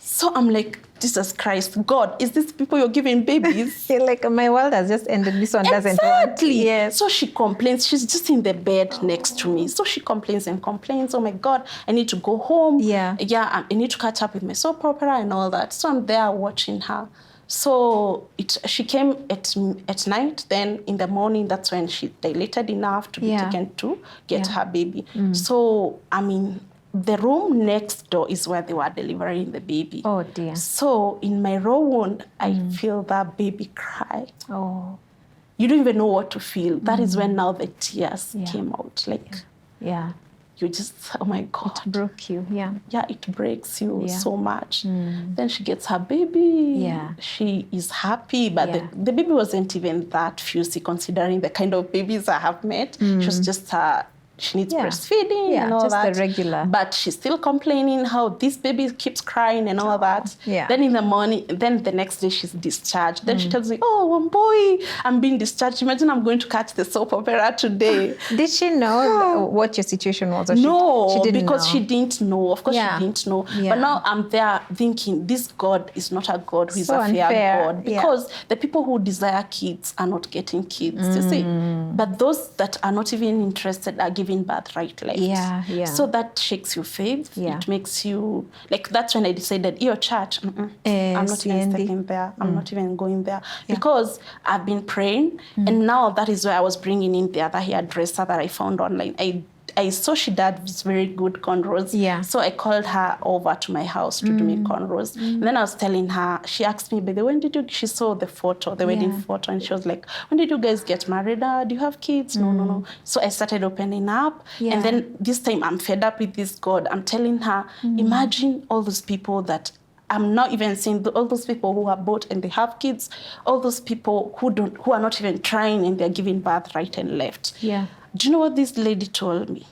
So I'm like, Jesus Christ, God, is this people you're giving babies? You're like, my world has just ended. This one doesn't want. So she complains. She's just in the bed next to me. So she complains and complains. Oh my God, I need to go home. I need to catch up with my soap opera and all that. So I'm there watching her. So she came at night. Then in the morning, that's when she dilated enough to be taken to get her baby. So, I mean, the room next door is where they were delivering the baby. Oh, dear. So in my raw wound, I feel that baby cry. You don't even know what to feel. That is when now the tears came out. Like, you just, oh my God. It broke you, it breaks you so much. Then she gets her baby. She is happy, but the baby wasn't even that fusy considering the kind of babies I have met. She was just she needs breastfeeding and all that. Just the regular. But she's still complaining how this baby keeps crying and all that. Then in the morning, then the next day she's discharged. Then she tells me, oh, boy, I'm being discharged. Imagine I'm going to catch the soap opera today. Did she know what your situation was? Or no, she didn't because know. She didn't know. Of course, she didn't know. But now I'm there thinking, this God is not a God who is a fair God. Because the people who desire kids are not getting kids, you see. But those that are not even interested are giving birth right, left. Yeah, yeah. So that shakes your faith. Yeah. It makes you, like, that's when I decided, your church, I'm not even stepping there. I'm not even going there. Yeah. Because I've been praying, and now that is where I was bringing in the other hairdresser that I found online. I saw she does very good cornrows. Yeah. So I called her over to my house to do me cornrows. And then I was telling her, she asked me, by the way, when did you, she saw the photo, the wedding photo, and she was like, when did you guys get married? Do you have kids? No. So I started opening up. Yeah. And then this time I'm fed up with this God. I'm telling her, imagine all those people that I'm not even saying all those people who have bought and they have kids, all those people who are not even trying and they're giving birth right and left. Yeah. Do you know what this lady told me?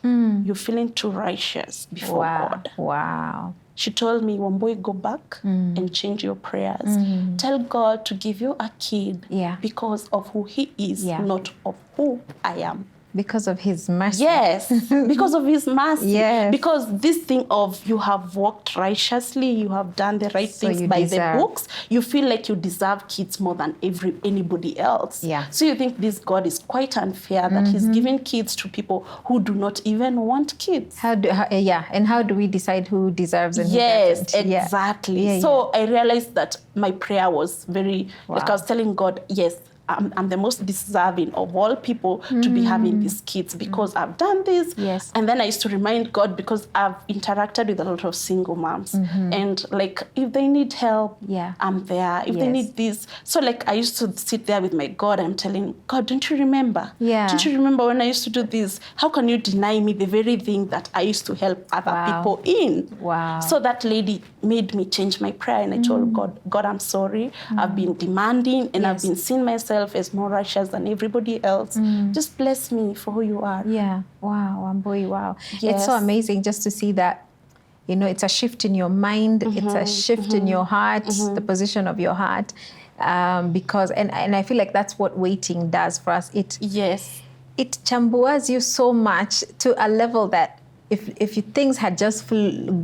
You're feeling too righteous before God. Wow. She told me, Wambui, go back and change your prayers. Tell God to give you a kid because of who he is, not of who I am. Because of his mercy. Yes, because of his mercy. Yes. Because this thing of you have walked righteously, you have done the right things by the books, you feel like you deserve kids more than anybody else. Yeah. So you think this God is quite unfair that he's giving kids to people who do not even want kids. And how do we decide who deserves and who doesn't? Exactly. Yeah, so I realized that my prayer was very, like I was telling God, yes, I'm the most deserving of all people to be having these kids because I've done this. Yes. And then I used to remind God because I've interacted with a lot of single moms. And like, if they need help, I'm there. If they need this. So like, I used to sit there with my God. I'm telling God, don't you remember? Don't you remember when I used to do this? How can you deny me the very thing that I used to help other people in? Wow. So that lady made me change my prayer. And I told God, I'm sorry. I've been demanding and I've been seeing myself as more righteous than everybody else. Just bless me for who you are. Yeah. Wow, Wambui, wow. Yes. It's so amazing just to see that, you know, it's a shift in your mind, it's a shift in your heart, the position of your heart. Because, and I feel like that's what waiting does for us. It chambuas you so much to a level that if things had just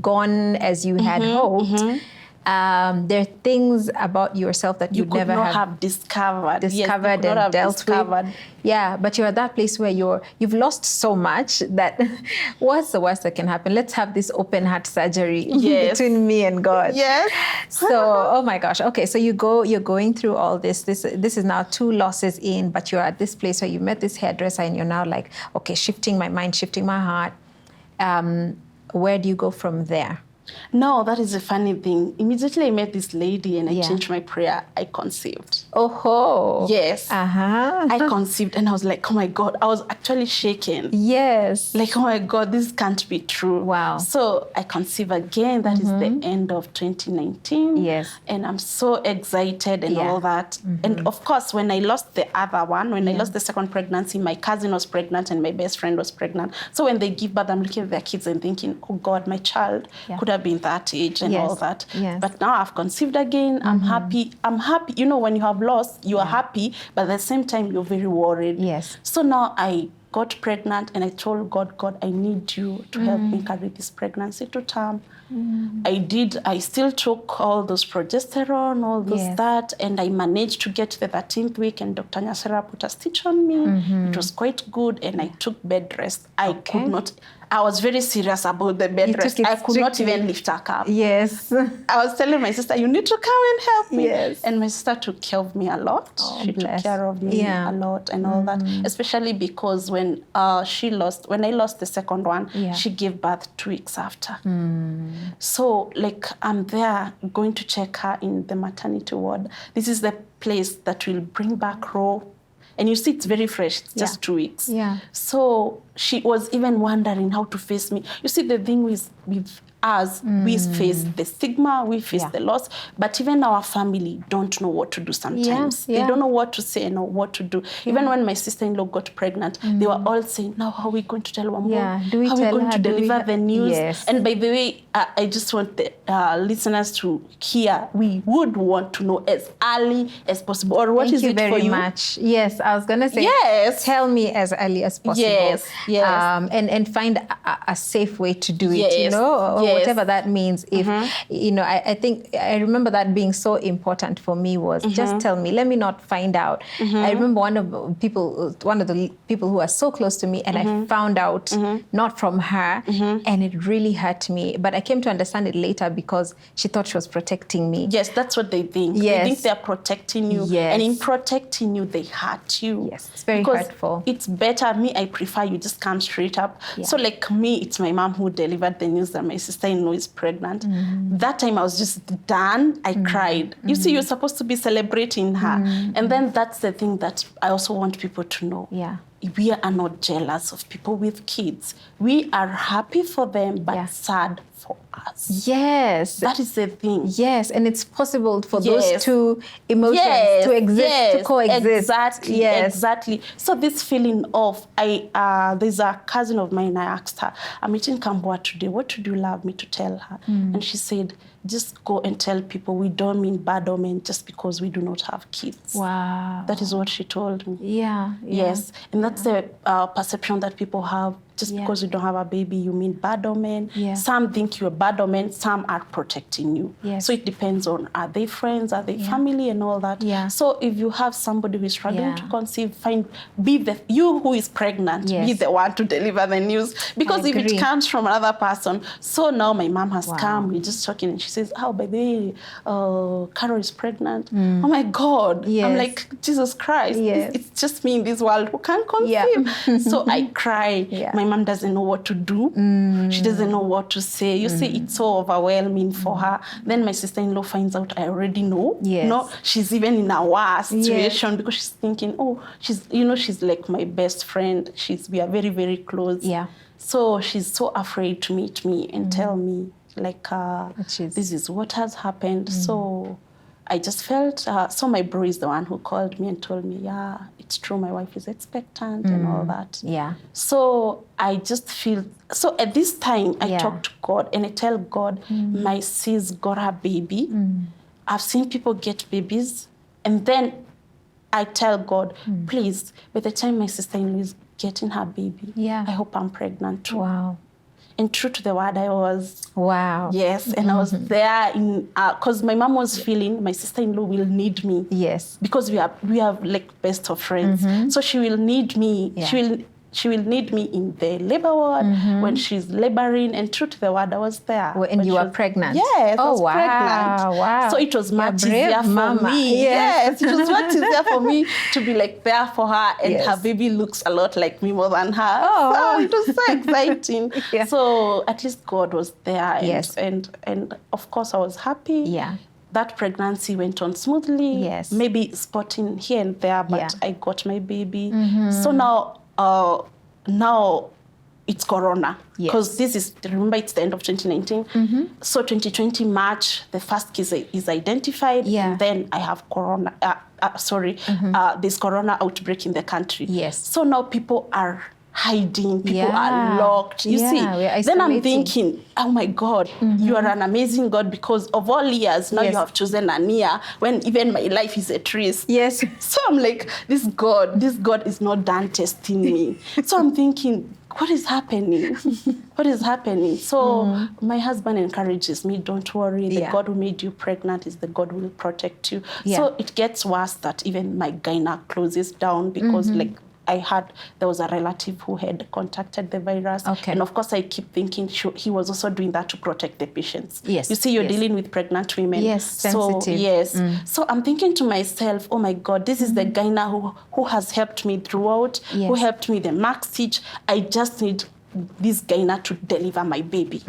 gone as you had hoped, there are things about yourself that you'd never have discovered and dealt with. Yeah, but you're at that place where you've lost so much that what's the worst that can happen? Let's have this open heart surgery between me and God. Yes. So, oh my gosh. Okay, so you're going through all this. This is now 2 losses in, but you're at this place where you met this hairdresser and you're now like, okay, shifting my mind, shifting my heart. Where do you go from there? No, that is a funny thing. Immediately I met this lady and I changed my prayer. I conceived. Oh. Yes. I conceived and I was like, oh my God, I was actually shaken. Yes. Like, oh my God, this can't be true. Wow. So I conceived again. That is the end of 2019. Yes. And I'm so excited and all that. And of course, when I lost the other one, when I lost the second pregnancy, my cousin was pregnant and my best friend was pregnant. So when they give birth, I'm looking at their kids and thinking, oh God, my child could have been that age and all that. Yes. But now I've conceived again. I'm happy. You know, when you have lost, you are happy, but at the same time, you're very worried. Yes. So now I got pregnant and I told God, I need you to help me carry this pregnancy to term. I still took all those progesterone, all those that, and I managed to get to the 13th week and Dr. Nyasera put a stitch on me. It was quite good and I took bed rest. I was very serious about the bed rest. I could not even lift her cup. Yes. I was telling my sister, you need to come and help me. Yes. And my sister took care of me a lot. She took care of me a lot and all that. Especially because when I lost the second one, she gave birth 2 weeks after. So like I'm there going to check her in the maternity ward. This is the place that will bring back raw. And you see, it's very fresh. It's just 2 weeks. Yeah. So she was even wondering how to face me. You see, the thing with us, we face the stigma, we face the loss, but even our family don't know what to do sometimes. They don't know what to say and what to do. Even when my sister-in-law got pregnant, they were all saying, now how are we going to tell Wambui? How are we going to deliver the news? Yes. And by the way, I just want the listeners to hear, we would want to know as early as possible. Or what is it for you? Thank you very much. Yes, I was going to say, tell me as early as possible. Yes. Yes. And find a safe way to do it, Yes. you know, or Yes. whatever that means. If, you know, I think, I remember that being so important for me was just tell me, let me not find out. I remember one of the people who are so close to me, and I found out not from her, and it really hurt me. But I came to understand it later because she thought she was protecting me. Yes, that's what they think. Yes. They think they're protecting you. Yes. And in protecting you, they hurt you. Yes, it's very because hurtful. It's better. Me, I prefer you just come straight up. Yeah. So like me, it's my mom who delivered the news that my sister-in-law is pregnant. That time I was just done. I cried. You see, you're supposed to be celebrating her. And then that's the thing that I also want people to know. Yeah. We are not jealous of people with kids. We are happy for them, but sad for us. Yes. That is the thing. Yes, and it's possible for Yes. those two emotions to exist, to coexist. Exactly, Yes. exactly. So this feeling of, there's a cousin of mine, I asked her, I'm eating Kambua today, what would you love me to tell her? And she said, just go and tell people we don't mean bad omen just because we do not have kids. Wow. That is what she told me. Yeah. Yes, and that's the perception that people have. Just because you don't have a baby, you mean bad omen. Yeah. Some think you're bad omen, some are protecting you. Yes. So it depends on, are they friends, are they family and all that. Yeah. So if you have somebody who is struggling to conceive, be you who is pregnant, be the one to deliver the news. Because if it comes from another person, so now my mom has come, we're just talking, and she says, oh, by the way, Carol is pregnant. Oh my God. Yes. I'm like, Jesus Christ, Yes. it's just me in this world who can't conceive. So I cry. My mom doesn't know what to do. She doesn't know what to say. You see, it's so overwhelming for her. Then my sister-in-law finds out I already know. Yes. No, she's even in a worse situation because she's thinking, oh, she's like my best friend. We are very, very close. Yeah. So she's so afraid to meet me and tell me, like, this is what has happened. So I just felt, so my bro is the one who called me and told me, yeah, it's true, my wife is expectant and all that. Yeah. So I just feel, so at this time, I talk to God and I tell God, my sis got her baby. I've seen people get babies. And then I tell God, please, by the time my sister-in-law is getting her baby, I hope I'm pregnant too. Wow. And true to the word, I was. Wow. Yes, and I was there in, because my mom was feeling my sister-in-law will need me. Yes. Because we are like best of friends. So she will need me. Yeah. She will need me in the labor ward when she's laboring. And true to the word, I was there. And you were pregnant? Yes, I was Wow. pregnant. Wow. So it was much easier for me. Yes, it was much easier for me to be like there for her. And her baby looks a lot like me more than her. Oh. So it was so exciting. So at least God was there. And, and of course, I was happy. Yeah. That pregnancy went on smoothly. Yes. Maybe spotting here and there, but I got my baby. So now it's Corona. Because this is, remember, it's the end of 2019. So 2020 March, the first case is identified. And then I have Corona. There's Corona outbreak in the country. Yes. So now people are hiding, people are locked. You see, then I'm thinking, oh my God, you are an amazing God because of all years, now you have chosen a year when even my life is at risk. Yes. So I'm like, this God is not done testing me. So I'm thinking, what is happening? What is happening? So my husband encourages me, don't worry, the God who made you pregnant is the God who will protect you. So it gets worse that even my gynae closes down because like, I heard there was a relative who had contacted the virus. Okay. And of course, I keep thinking he was also doing that to protect the patients. Yes. You see, you're dealing with pregnant women. Yes, sensitive. So, So I'm thinking to myself, oh my God, this is the gynae who has helped me throughout, who helped me the max stitch. I just need this gynae to deliver my baby.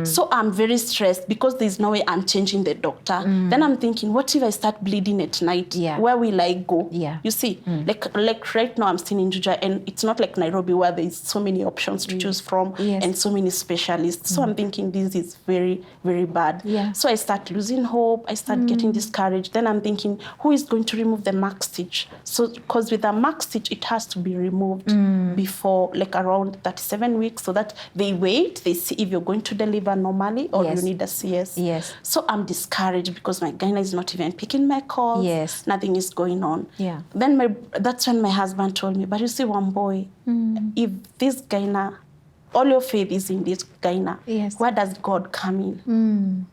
So I'm very stressed because there's no way I'm changing the doctor. Then I'm thinking, what if I start bleeding at night? Where will I go? You see, like right now I'm still in Juja, and it's not like Nairobi where there's so many options to choose from and so many specialists. So I'm thinking this is very, very bad. So I start losing hope. I start getting discouraged. Then I'm thinking, who is going to remove the max stitch? So because with the max stitch, it has to be removed before like around 37 weeks. weeks so that they wait, they see if you're going to deliver normally or you need a CS. Yes. So I'm discouraged because my gynae is not even picking my calls. Yes. Nothing is going on. Yeah. Then that's when my husband told me, but you see, Wambui, if this gynae, all your faith is in this gynae, where does God come in?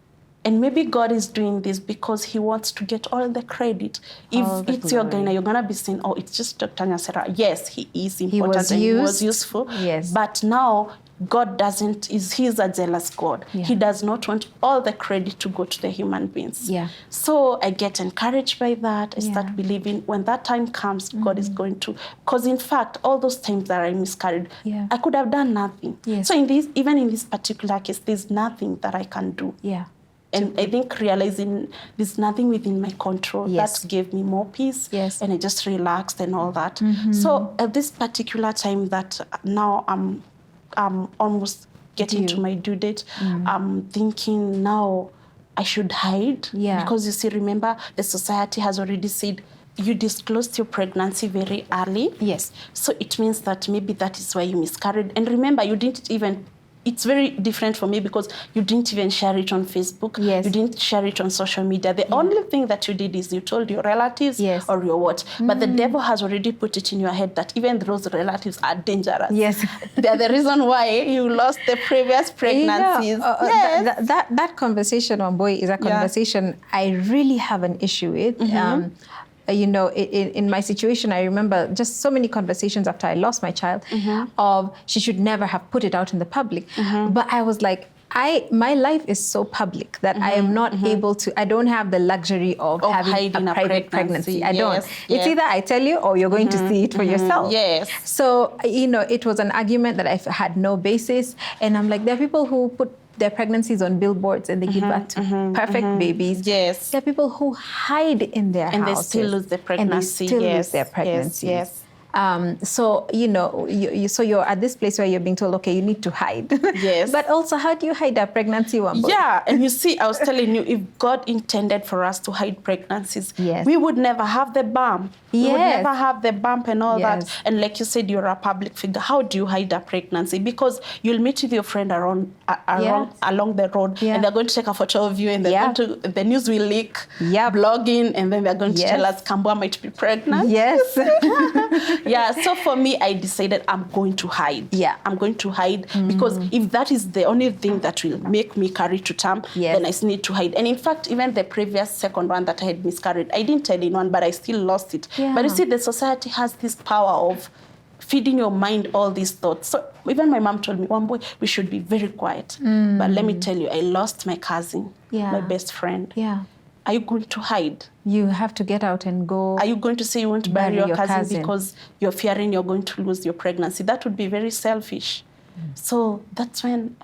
And maybe God is doing this because he wants to get all the credit. If it's your gynae, you're going to be saying, oh, it's just Dr. Nyasera. Yes, he is important and he was useful. Yes. But now God he's a jealous God. Yeah. He does not want all the credit to go to the human beings. Yeah. So I get encouraged by that. I start believing when that time comes, God is going to. Because in fact, all those times that I miscarried, I could have done nothing. Yes. So even in this particular case, there's nothing that I can do. Yeah. And I think realizing there's nothing within my control, that gave me more peace. Yes. And I just relaxed and all that. So at this particular time that now I'm almost getting to my due date, I'm thinking now I should hide. Yeah. Because you see, remember, the society has already said you disclosed your pregnancy very early. Yes. So it means that maybe that is why you miscarried. And remember, you didn't even... It's very different for me because you didn't even share it on Facebook. Yes. You didn't share it on social media. The only thing that you did is you told your relatives or your what. But the devil has already put it in your head that even those relatives are dangerous. Yes. They're the reason why you lost the previous pregnancies. Yes. That conversation, Wambui, is a conversation I really have an issue with. You know, in my situation, I remember just so many conversations after I lost my child of she should never have put it out in the public. But I was like, my life is so public that I am not able to, I don't have the luxury of having a private pregnancy. I don't. It's either I tell you or you're going to see it for yourself. Yes. So, you know, it was an argument that I had no basis. And I'm like, there are people who put their pregnancies on billboards and they give birth to perfect babies. Yes. There are people who hide in their houses. And they still lose their pregnancy. And they still lose their pregnancies. Yes. So, you know, so you're at this place where you're being told, okay, you need to hide. Yes. But also, how do you hide a pregnancy, Wambui? Yeah, and you see, I was telling you, if God intended for us to hide pregnancies, Yes. we would never have the bump. We would Yes. never have the bump and all Yes. that. And like you said, you're a public figure. How do you hide a pregnancy? Because you'll meet with your friend along the road, and they're going to take a photo of you, and they're going to, the news will leak, blogging, and then they're going to tell us Kambua might be pregnant. Yes. Yeah, so for me, I decided I'm going to hide. Yeah. I'm going to hide because if that is the only thing that will make me carry to term, then I need to hide. And in fact, even the previous second one that I had miscarried, I didn't tell anyone, but I still lost it. Yeah. But you see, the society has this power of feeding your mind all these thoughts. So even my mom told me, Wambui, we should be very quiet. But let me tell you, I lost my cousin, my best friend. Yeah. Are you going to hide? You have to get out and go. Are you going to say you won't bury your cousin because you're fearing you're going to lose your pregnancy? That would be very selfish. So that's when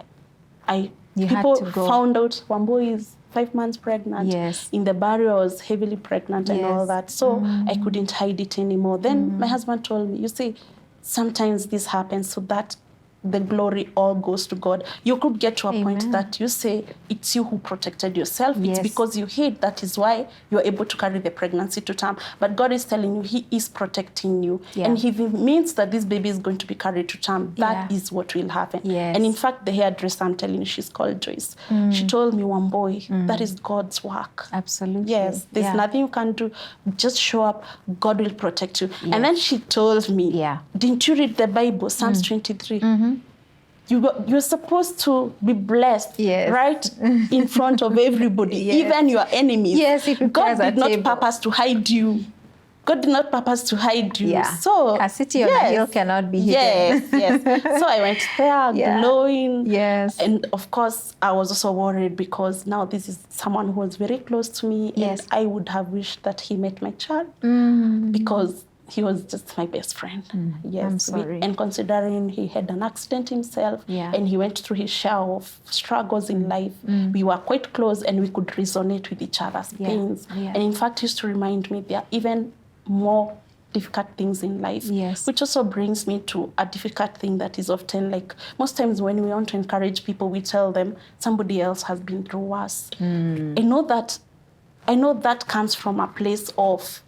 people found out Wambui is 5 months pregnant. Yes. In the barrio, I was heavily pregnant and all that. So I couldn't hide it anymore. Then my husband told me, you see, sometimes this happens so that the glory all goes to God. You could get to a point that you say it's you who protected yourself. It's because you hid. That is why you're able to carry the pregnancy to term. But God is telling you He is protecting you. And He means that this baby is going to be carried to term. That is what will happen. And in fact, the hairdresser, I'm telling you, she's called Joyce. She told me, Wambui, that is God's work. Absolutely. Yes, there's nothing you can do. Just show up. God will protect you. And then she told me, didn't you read the Bible, Psalms 23? You're supposed to be blessed, right, in front of everybody, even your enemies. Yes, God did not purpose to hide you. God did not purpose to hide you. So a city on a hill cannot be hidden. Yes. So I went there glowing. Yes. And of course, I was also worried because now this is someone who was very close to me. And I would have wished that he met my child because he was just my best friend. Yes. I'm sorry. And considering he had an accident himself and he went through his share of struggles in life, we were quite close and we could resonate with each other's pains. And in fact, he used to remind me there are even more difficult things in life, which also brings me to a difficult thing that is often like, most times when we want to encourage people, we tell them somebody else has been through worse. I know that comes from a place of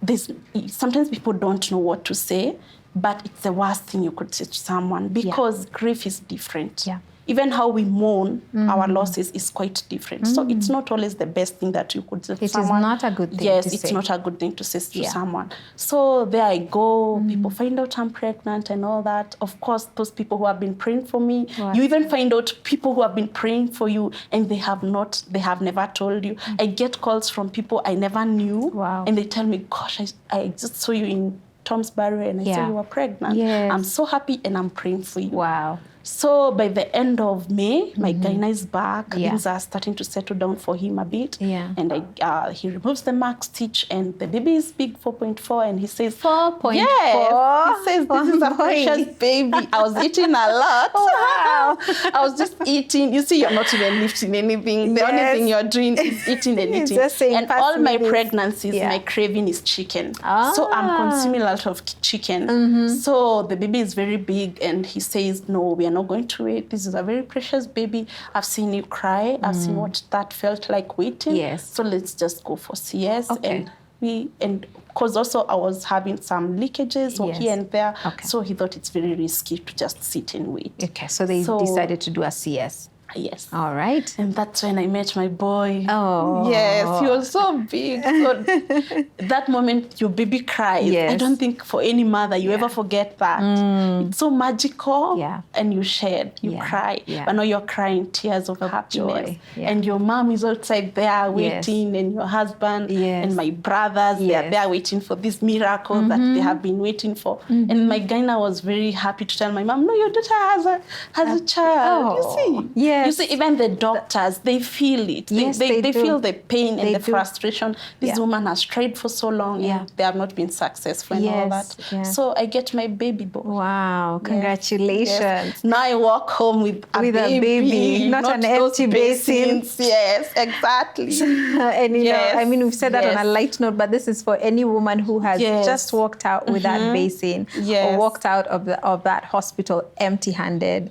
this. Sometimes people don't know what to say but it's the worst thing you could say to someone because grief is different. Yeah. Even how we mourn our losses is quite different. So it's not always the best thing that you could say to someone. It is not a good thing yes, to say. Yes, it's not a good thing to say to someone. So there I go. People find out I'm pregnant and all that. Of course, those people who have been praying for me. Wow. You even find out people who have been praying for you and they have never told you. I get calls from people I never knew. Wow. And they tell me, gosh, I just saw you in Tom's Barrier and I saw you were pregnant. Yes. I'm so happy and I'm praying for you. Wow. So by the end of May, my gyna is back. Things are starting to settle down for him a bit. Yeah. And he removes the mark stitch and the baby is big, 4.4. And he says, 4.4? Yes. He says, this is a precious baby. I was eating a lot. Wow. I was just eating. You see, you're not even lifting anything. The only thing you're doing is eating and eating. And all my pregnancies, my craving is chicken. So I'm consuming a lot of chicken. So the baby is very big and he says, no, we are not going to wait. This is a very precious baby. I've seen you cry. I've seen what that felt like waiting. Yes. So let's just go for CS. Okay. And because also I was having some leakages here and there. Okay. So he thought it's very risky to just sit and wait. Okay, so they decided to do a CS. Yes. All right. And that's when I met my boy. Oh. Yes, he was so big. So that moment your baby cries. Yes. I don't think for any mother you ever forget that. It's so magical. Yeah. And you shed, you cry. Yeah. But now you're crying tears of happiness. Joy. Yeah. And your mom is outside there waiting and your husband and my brothers, they're there waiting for this miracle that they have been waiting for. And my gyna was very happy to tell my mom, no, your daughter has a child. You see? Yes. You see, even the doctors, they feel it. They feel the pain and the frustration. This woman has tried for so long and they have not been successful and all that. Yes. So I get my baby boy. Wow, congratulations. Yes. Now I walk home with a baby, not an empty basin. Yes, exactly. And you know, I mean, we've said that on a light note, but this is for any woman who has just walked out with that basin or walked out of that hospital empty-handed,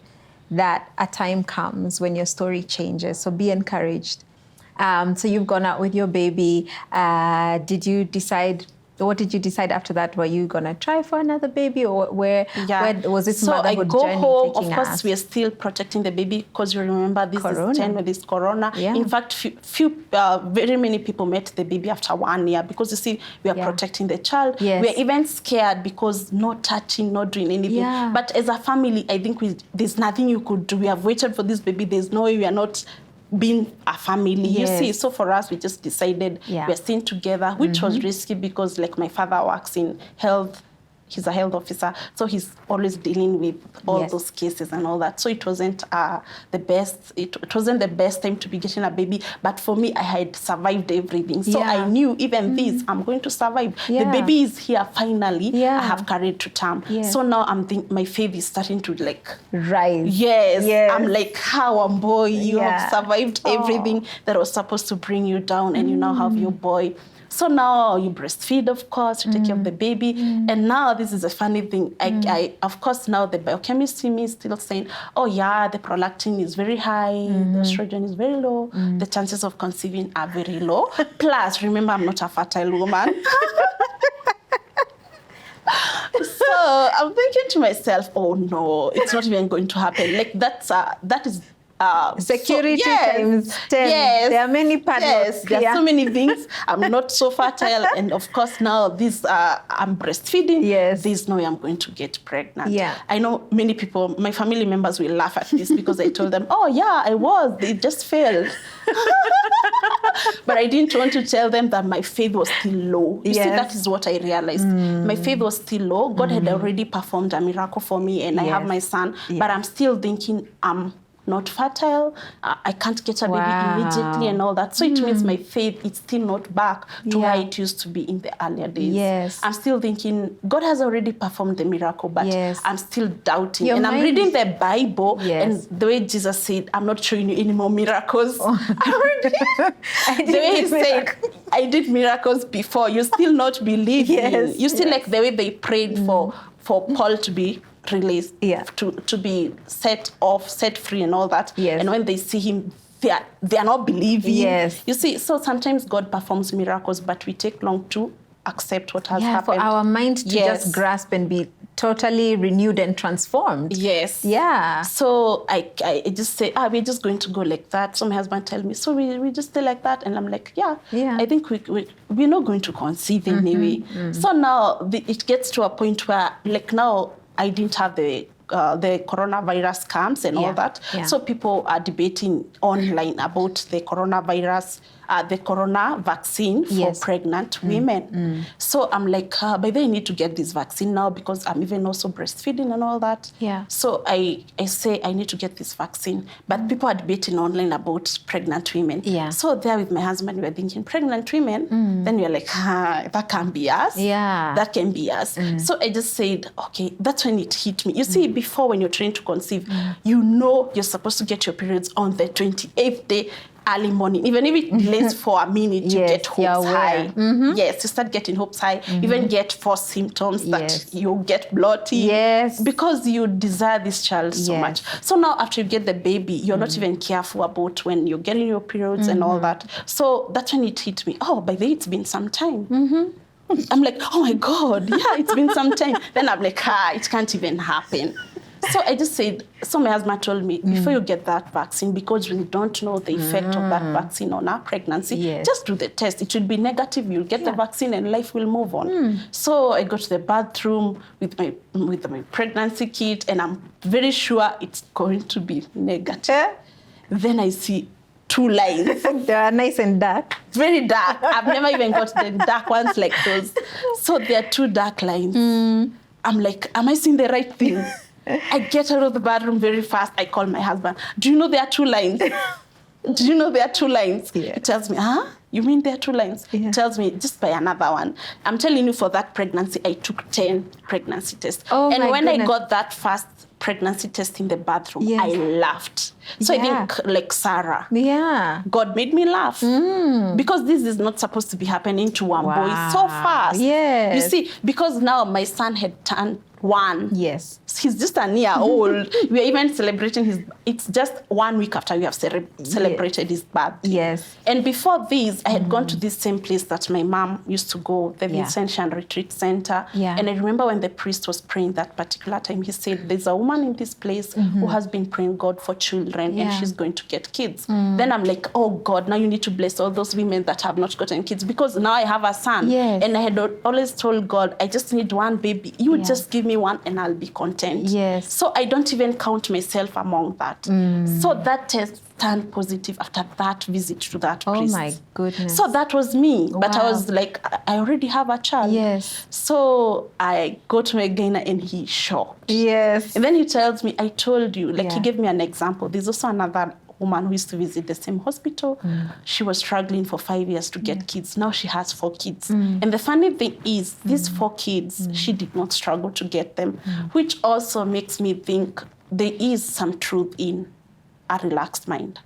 that a time comes when your story changes. So be encouraged. So you've gone out with your baby. What did you decide after that? Were you going to try for another baby, or where was this motherhood journey taking us? So I go home. Of course, we are still protecting the baby because you remember this is 10 with this corona. Yeah. In fact, very many people met the baby after 1 year because you see, we are protecting the child. Yes. We are even scared because not touching, not doing anything. Yeah. But as a family, I think there's nothing you could do. We have waited for this baby. There's no way we are not being a family, you see. So for us, we just decided we're staying together, which was risky because like my father works in health. He's a health officer, so he's always dealing with all those cases and all that. So it wasn't the best. It wasn't the best time to be getting a baby. But for me, I had survived everything, so I knew even this, I'm going to survive. The baby is here finally. I have carried to term. So now I'm thinking my faith is starting to like rise. Yes. I'm like, how boy, you have survived everything that was supposed to bring you down, and you now have your boy. So now you breastfeed, of course, you take care of the baby. And now this is a funny thing. I of course, now the biochemist in me is still saying, oh yeah, the prolactin is very high, the estrogen is very low, the chances of conceiving are very low. Plus, remember, I'm not a fertile woman. So I'm thinking to myself, oh no, it's not even going to happen. Like that is security times 10. Yes, there are many padlocks. There are so many things. I'm not so fertile, and of course now this I'm breastfeeding. There's no way I'm going to get pregnant. I know many people, my family members will laugh at this because I told them, oh yeah, I was. It just failed. But I didn't want to tell them that my faith was still low. You see, that is what I realized. My faith was still low. God had already performed a miracle for me, and I have my son. But I'm still thinking, not fertile, I can't get a baby immediately and all that. So it means my faith is still not back to how it used to be in the earlier days. I'm still thinking, God has already performed the miracle, but I'm still doubting. I'm reading the Bible, and the way Jesus said, I'm not showing you any more miracles. The way he said, I did miracles before, you still not believe me. You still like the way they prayed for Paul to be released, to be set free and all that. And when they see him, they are not believing. You see, so sometimes God performs miracles, but we take long to accept what has happened. For our mind to just grasp and be totally renewed and transformed. Yes. Yeah. So I just say, we're just going to go like that. So my husband tell me, so we just stay like that. And I'm like, yeah. I think we're not going to conceive anyway. So now it gets to a point where, like, now I didn't have the coronavirus comes and all that. So people are debating online about the coronavirus, the corona vaccine for pregnant women. So I'm like, by then I need to get this vaccine now because I'm even also breastfeeding and all that. So I say I need to get this vaccine. But people are debating online about pregnant women. So there with my husband, we were thinking pregnant women. Then we're like, that can't be us. That can be us. So I just said, okay, that's when it hit me. You see, before when you're trying to conceive, you know you're supposed to get your periods on the 28th day, early morning. Even if it delays for a minute, you get hopes high. Yes, you start getting hopes high. Even get first symptoms that you get bloating. Because you desire this child so much. So now after you get the baby, you're not even careful about when you're getting your periods and all that. So that's when it hit me. Oh, by the way, it's been some time. I'm like, oh my God, yeah, it's been some time. Then I'm like, it can't even happen. So I just said, so my husband told me, before you get that vaccine, because we don't know the effect of that vaccine on our pregnancy, just do the test. It should be negative. You'll get the vaccine and life will move on. So I go to the bathroom with my pregnancy kit, and I'm very sure it's going to be negative. Then I see 2 lines. They are nice and dark. Very dark. I've never even got the dark ones like those. So there are 2 dark lines. I'm like, am I seeing the right thing? I get out of the bathroom very fast. I call my husband. Do you know there are 2 lines? Do you know there are 2 lines? He tells me, you mean there are 2 lines? He tells me, just buy another one. I'm telling you, for that pregnancy, I took 10 pregnancy tests. And when I got that first pregnancy test in the bathroom, I laughed. So I think, like Sarah, God made me laugh. Because this is not supposed to be happening to one boy so fast. You see, because now my son had turned 1. He's just a year old. We are even celebrating it's just 1 week after we have celebrated his birthday. And before this, I had gone to this same place that my mom used to go, the Vincentian Retreat Center. And I remember when the priest was praying that particular time, he said, there's a woman in this place who has been praying God for children, and she's going to get kids. Then I'm like, oh God, now you need to bless all those women that have not gotten kids, because now I have a son. And I had always told God, I just need 1 baby. You just give me 1 and I'll be content. So I don't even count myself among that. So that test turned positive after that visit to that priest. Oh my goodness. So that was me. But I was like, I already have a child. So I go to my gynae and he's shocked. And then he tells me, I told you, like he gave me an example. There's also another woman who used to visit the same hospital. She was struggling for 5 years to get kids. Now she has 4 kids. And the funny thing is, these 4 kids, she did not struggle to get them, which also makes me think there is some truth in a relaxed mind.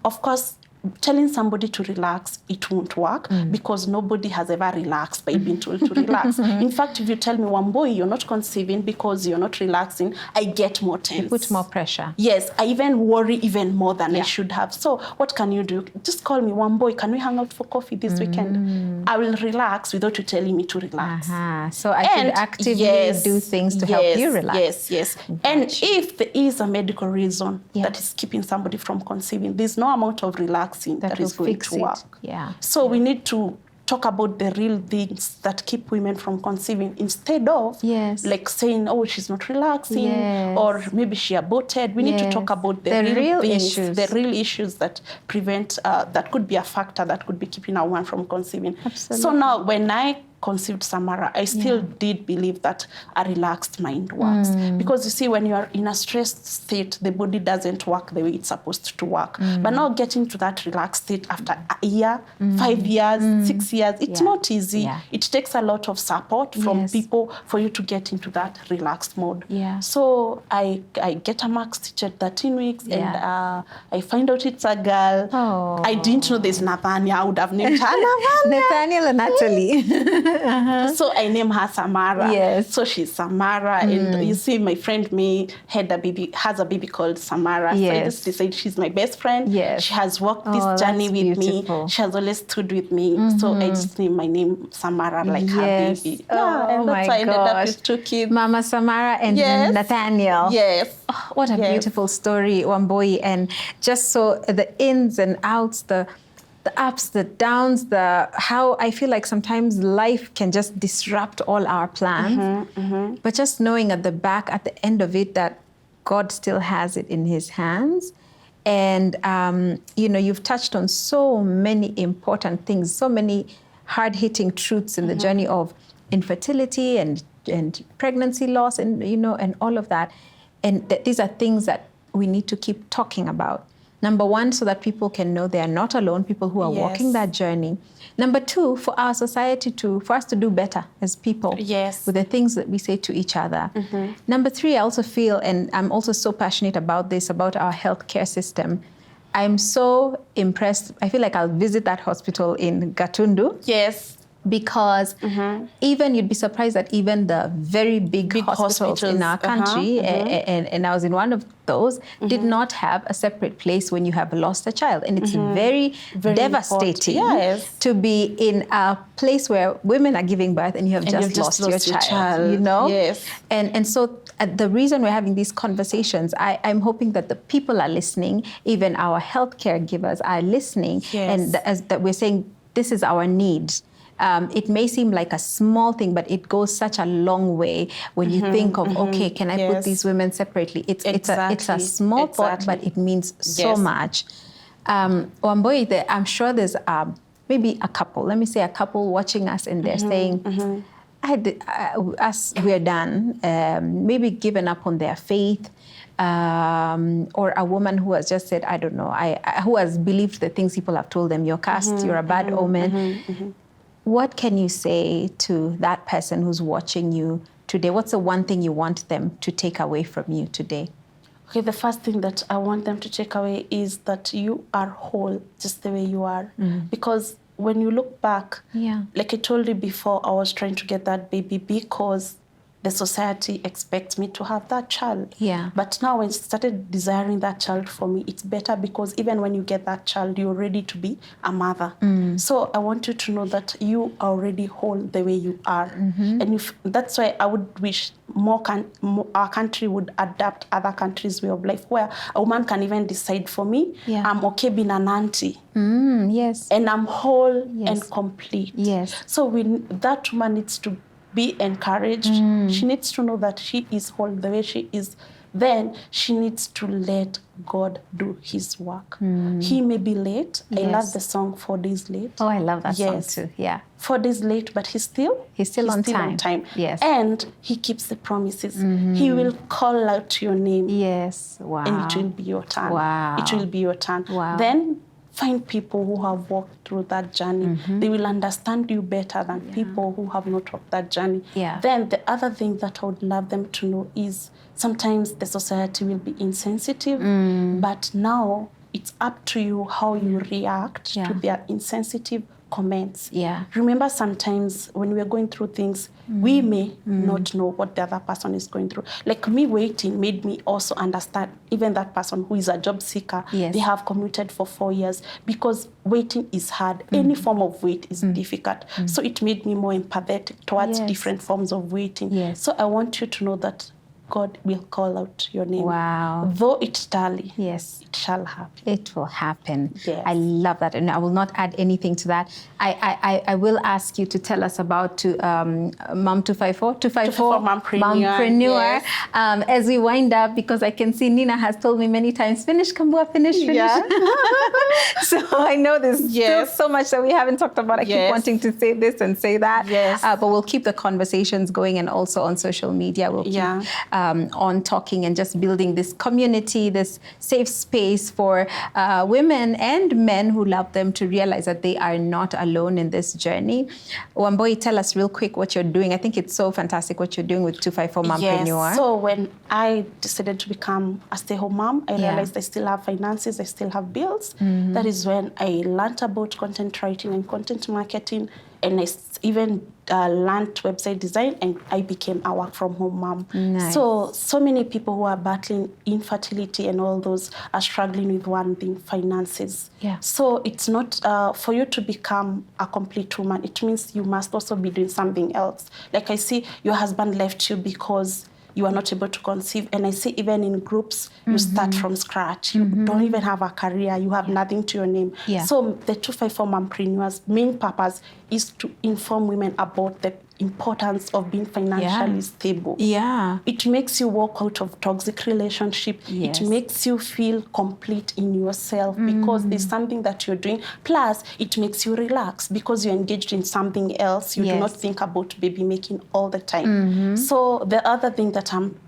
Of course, telling somebody to relax, it won't work because nobody has ever relaxed by being told to relax. In fact, if you tell me, one boy, you're not conceiving because you're not relaxing, I get more tense. You put more pressure. Yes, I even worry even more than I should have. So what can you do? Just call me, one boy, can we hang out for coffee this weekend? I will relax without you telling me to relax. So I should actively do things to help you relax. And if there is a medical reason that is keeping somebody from conceiving, there's no amount of relaxing that is going to work. So we need to talk about the real things that keep women from conceiving instead of like saying, oh, she's not relaxing or maybe she aborted. We need to talk about the real things, the real issues that prevent, that could be a factor that could be keeping a woman from conceiving. So now when I conceived Samara, I still did believe that a relaxed mind works. Because you see, when you are in a stressed state, the body doesn't work the way it's supposed to work. But now getting to that relaxed state after a year, 5 years, 6 years, it's not easy. It takes a lot of support from people for you to get into that relaxed mode. So I get a max stitch at 13 weeks and I find out it's a girl. I didn't know there's Nathania. I would have named her Nathania. Nathaniel and Natalie. So I name her Samara. Yes. So she's Samara. And you see, my friend May has a baby called Samara. Yes. So I just decided she's my best friend. Yes. She has walked this journey with beautiful. me. She has always stood with me. So I just named my name Samara, like her baby. And that's why I ended up with 2 kids. Mama Samara and Nathaniel. Yes. Oh, what a beautiful story, Wambui. And just so the ins and outs, the ups, the downs, how I feel like sometimes life can just disrupt all our plans. But just knowing at the end of it, that God still has it in his hands. And, you've touched on so many important things, so many hard-hitting truths in the journey of infertility and pregnancy loss and all of that. And these are things that we need to keep talking about. Number one, so that people can know they are not alone, people who are walking that journey. Number two, for our society for us to do better as people with the things that we say to each other. Number three, I also feel, and I'm also so passionate about this, about our healthcare system. I'm so impressed. I feel like I'll visit that hospital in Gatundu. Yes. Because even you'd be surprised that even the very big hospitals in our country, and I was in one of those, did not have a separate place when you have lost a child. And it's very devastating to be in a place where women are giving birth and you have just lost your child. Yes. And so the reason we're having these conversations, I'm hoping that the people are listening, even our healthcare givers are listening, and that we're saying this is our need. It may seem like a small thing, but it goes such a long way when you think of, okay, can I put these women separately? It's a small thought, but it means so much. Wambui, I'm sure there's maybe a couple, let me say a couple watching us and they're saying, us, we're done, maybe given up on their faith, or a woman who has just said, I don't know, who has believed the things people have told them, you're cursed, you're a bad omen. What can you say to that person who's watching you today? What's the one thing you want them to take away from you today? Okay, the first thing that I want them to take away is that you are whole just the way you are. Because when you look back, like I told you before, I was trying to get that baby because the society expects me to have that child. But now when I started desiring that child for me, it's better because even when you get that child, you're ready to be a mother. So I want you to know that you are already whole the way you are. And that's why I would wish our country would adapt other countries' way of life, where a woman can even decide for me, I'm okay being an auntie. And I'm whole and complete. So that woman needs to be encouraged. She needs to know that she is whole the way she is. Then she needs to let God do his work. He may be late. I love the song 4 Days Late. Oh, I love that song too. 4 days late, but he's still on time. Yes. And he keeps the promises. He will call out your name. Yes. Wow. And it will be your turn. Wow. It will be your turn. Wow. Then find people who have walked through that journey. They will understand you better than people who have not walked that journey. Then the other thing that I would love them to know is sometimes the society will be insensitive, but now it's up to you how you react to their insensitive comments. Remember, sometimes when we are going through things, we may not know what the other person is going through. Like me waiting made me also understand even that person who is a job seeker, they have commuted for 4 years because waiting is hard. Any form of wait is difficult. So it made me more empathetic towards different forms of waiting. So I want you to know that God will call out your name. Wow. Though it tarry, it shall happen. It will happen. Yes. I love that. And I will not add anything to that. I will ask you to tell us about Mom 254 Mompreneur. Yes. As we wind up, because I can see Nina has told me many times, finish, Kambua, finish. So I know there's still so much that we haven't talked about. I keep wanting to say this and say that. But we'll keep the conversations going, and also on social media. We'll keep on talking and just building this community, this safe space for women and men who love them to realize that they are not alone in this journey. Wambui, tell us real quick what you're doing. I think it's so fantastic what you're doing with 254 Mompreneur. So when I decided to become a stay-home mom, I realized I still have finances, I still have bills. That is when I learned about content writing and content marketing, and I even learned website design, and I became a work from home mom. Nice. So many people who are battling infertility and all those are struggling with one thing, finances. Yeah. So it's not for you to become a complete woman. It means you must also be doing something else. Like I see your husband left you because you are not able to conceive. And I see even in groups, you start from scratch. You don't even have a career. You have nothing to your name. Yeah. So the 254 Mompreneurs' main purpose is to inform women about the importance of being financially stable. Yeah. It makes you walk out of toxic relationship. Yes. It makes you feel complete in yourself because there's something that you're doing. Plus, it makes you relax because you're engaged in something else. You do not think about baby making all the time. So the other thing that I'm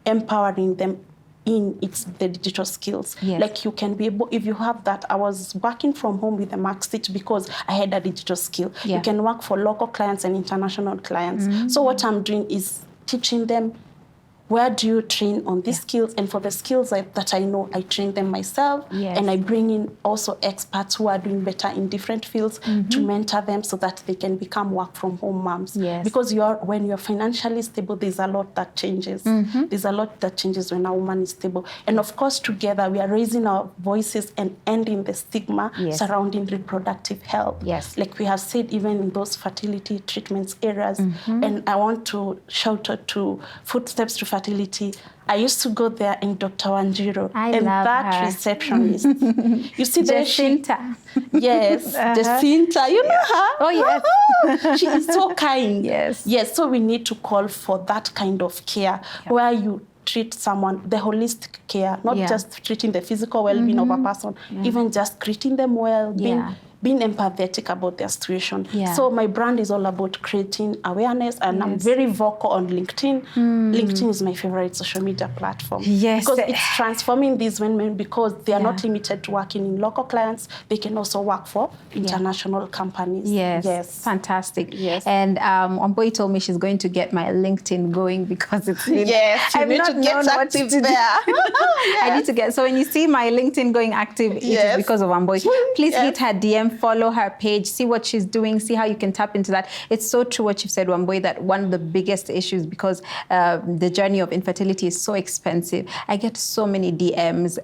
empowering them in, it's the digital skills. Yes. Like you can be able, if you have that, I was working from home with a Maxit because I had a digital skill. Yeah. You can work for local clients and international clients. So what I'm doing is teaching them, where do you train on these skills? And for the skills that I know, I train them myself. Yes. And I bring in also experts who are doing better in different fields to mentor them so that they can become work from home moms. Yes. Because when you're financially stable, there's a lot that changes. There's a lot that changes when a woman is stable. And of course, together, we are raising our voices and ending the stigma surrounding reproductive health. Yes. Like we have said, even in those fertility treatments areas. And I want to shout out to Footsteps to Fertility. I used to go there in Dr. Wanjiro. I and love that her. receptionist. You see there Jacinta. Yes, Jacinta. You know her? Oh, yes. She is so kind. Yes. Yes, so we need to call for that kind of care where you treat someone, the holistic care, not just treating the physical well-being of a person, even just treating them well, being empathetic about their situation. Yeah. So my brand is all about creating awareness, and I'm very vocal on LinkedIn. LinkedIn is my favorite social media platform. Yes. Because it's transforming these women because they are not limited to working in local clients. They can also work for international companies. Yes. Fantastic. Yes. And Wambui told me she's going to get my LinkedIn going because it's been, Yes, you need to get active there. I need to get, so when you see my LinkedIn going active, it is because of Wambui. Please hit her DM, follow her page, see what she's doing, see how you can tap into that. It's so true what you've said, Wambui, that one of the biggest issues, because the journey of infertility is so expensive. I get so many DMs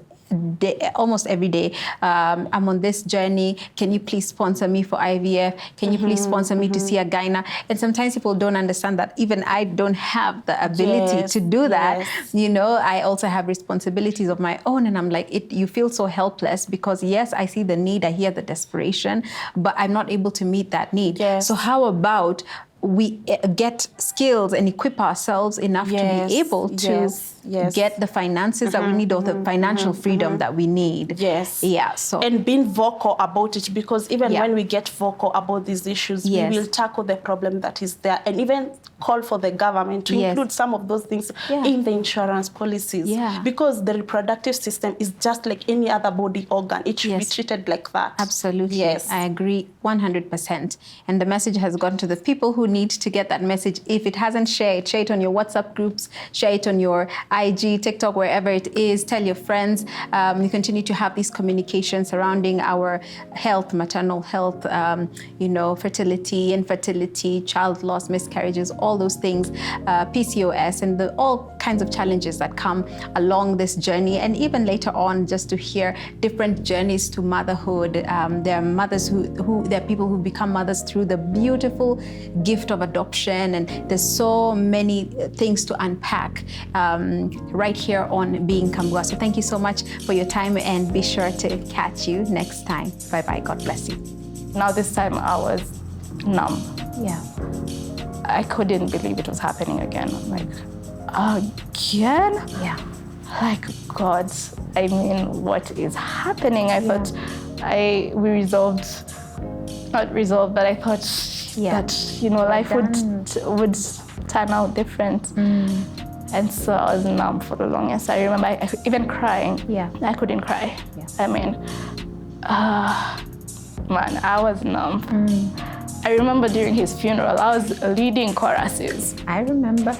almost every day. I'm on this journey. Can you please sponsor me for IVF? Can you please sponsor me to see a gyna? And sometimes people don't understand that even I don't have the ability to do that. You know, I also have responsibilities of my own, and I'm like, you feel so helpless because yes, I see the need, I hear the desperation, but I'm not able to meet that need. So how about we get skills and equip ourselves enough to be able to get the finances that we need, or the financial freedom that we need. Yeah. So and being vocal about it, because even when we get vocal about these issues, we will tackle the problem that is there, and even call for the government to include some of those things in the insurance policies. Because the reproductive system is just like any other body organ. It should be treated like that. Absolutely. Yes. I agree 100%. And the message has gone to the people who need to get that message. If it hasn't, share it on your WhatsApp groups, share it on your IG, TikTok, wherever it is. Tell your friends. We continue to have these communications surrounding our health, maternal health, fertility, infertility, child loss, miscarriages, all those things, PCOS, and all kinds of challenges that come along this journey. And even later on, just to hear different journeys to motherhood. There are mothers there are people who become mothers through the beautiful gift of adoption, and there's so many things to unpack right here on Being Kambua. So thank you so much for your time, and be sure to catch you next time. Bye-bye. God bless you. Now this time I was numb. Yeah. I couldn't believe it was happening again. I'm like, again? Yeah. Like, God, I mean, what is happening? I thought we resolved, not resolved, but I thought that, life would turn out different. And so I was numb for the longest. I remember even crying. I couldn't cry. I mean, man, I was numb. I remember during his funeral, I was leading choruses. I remember.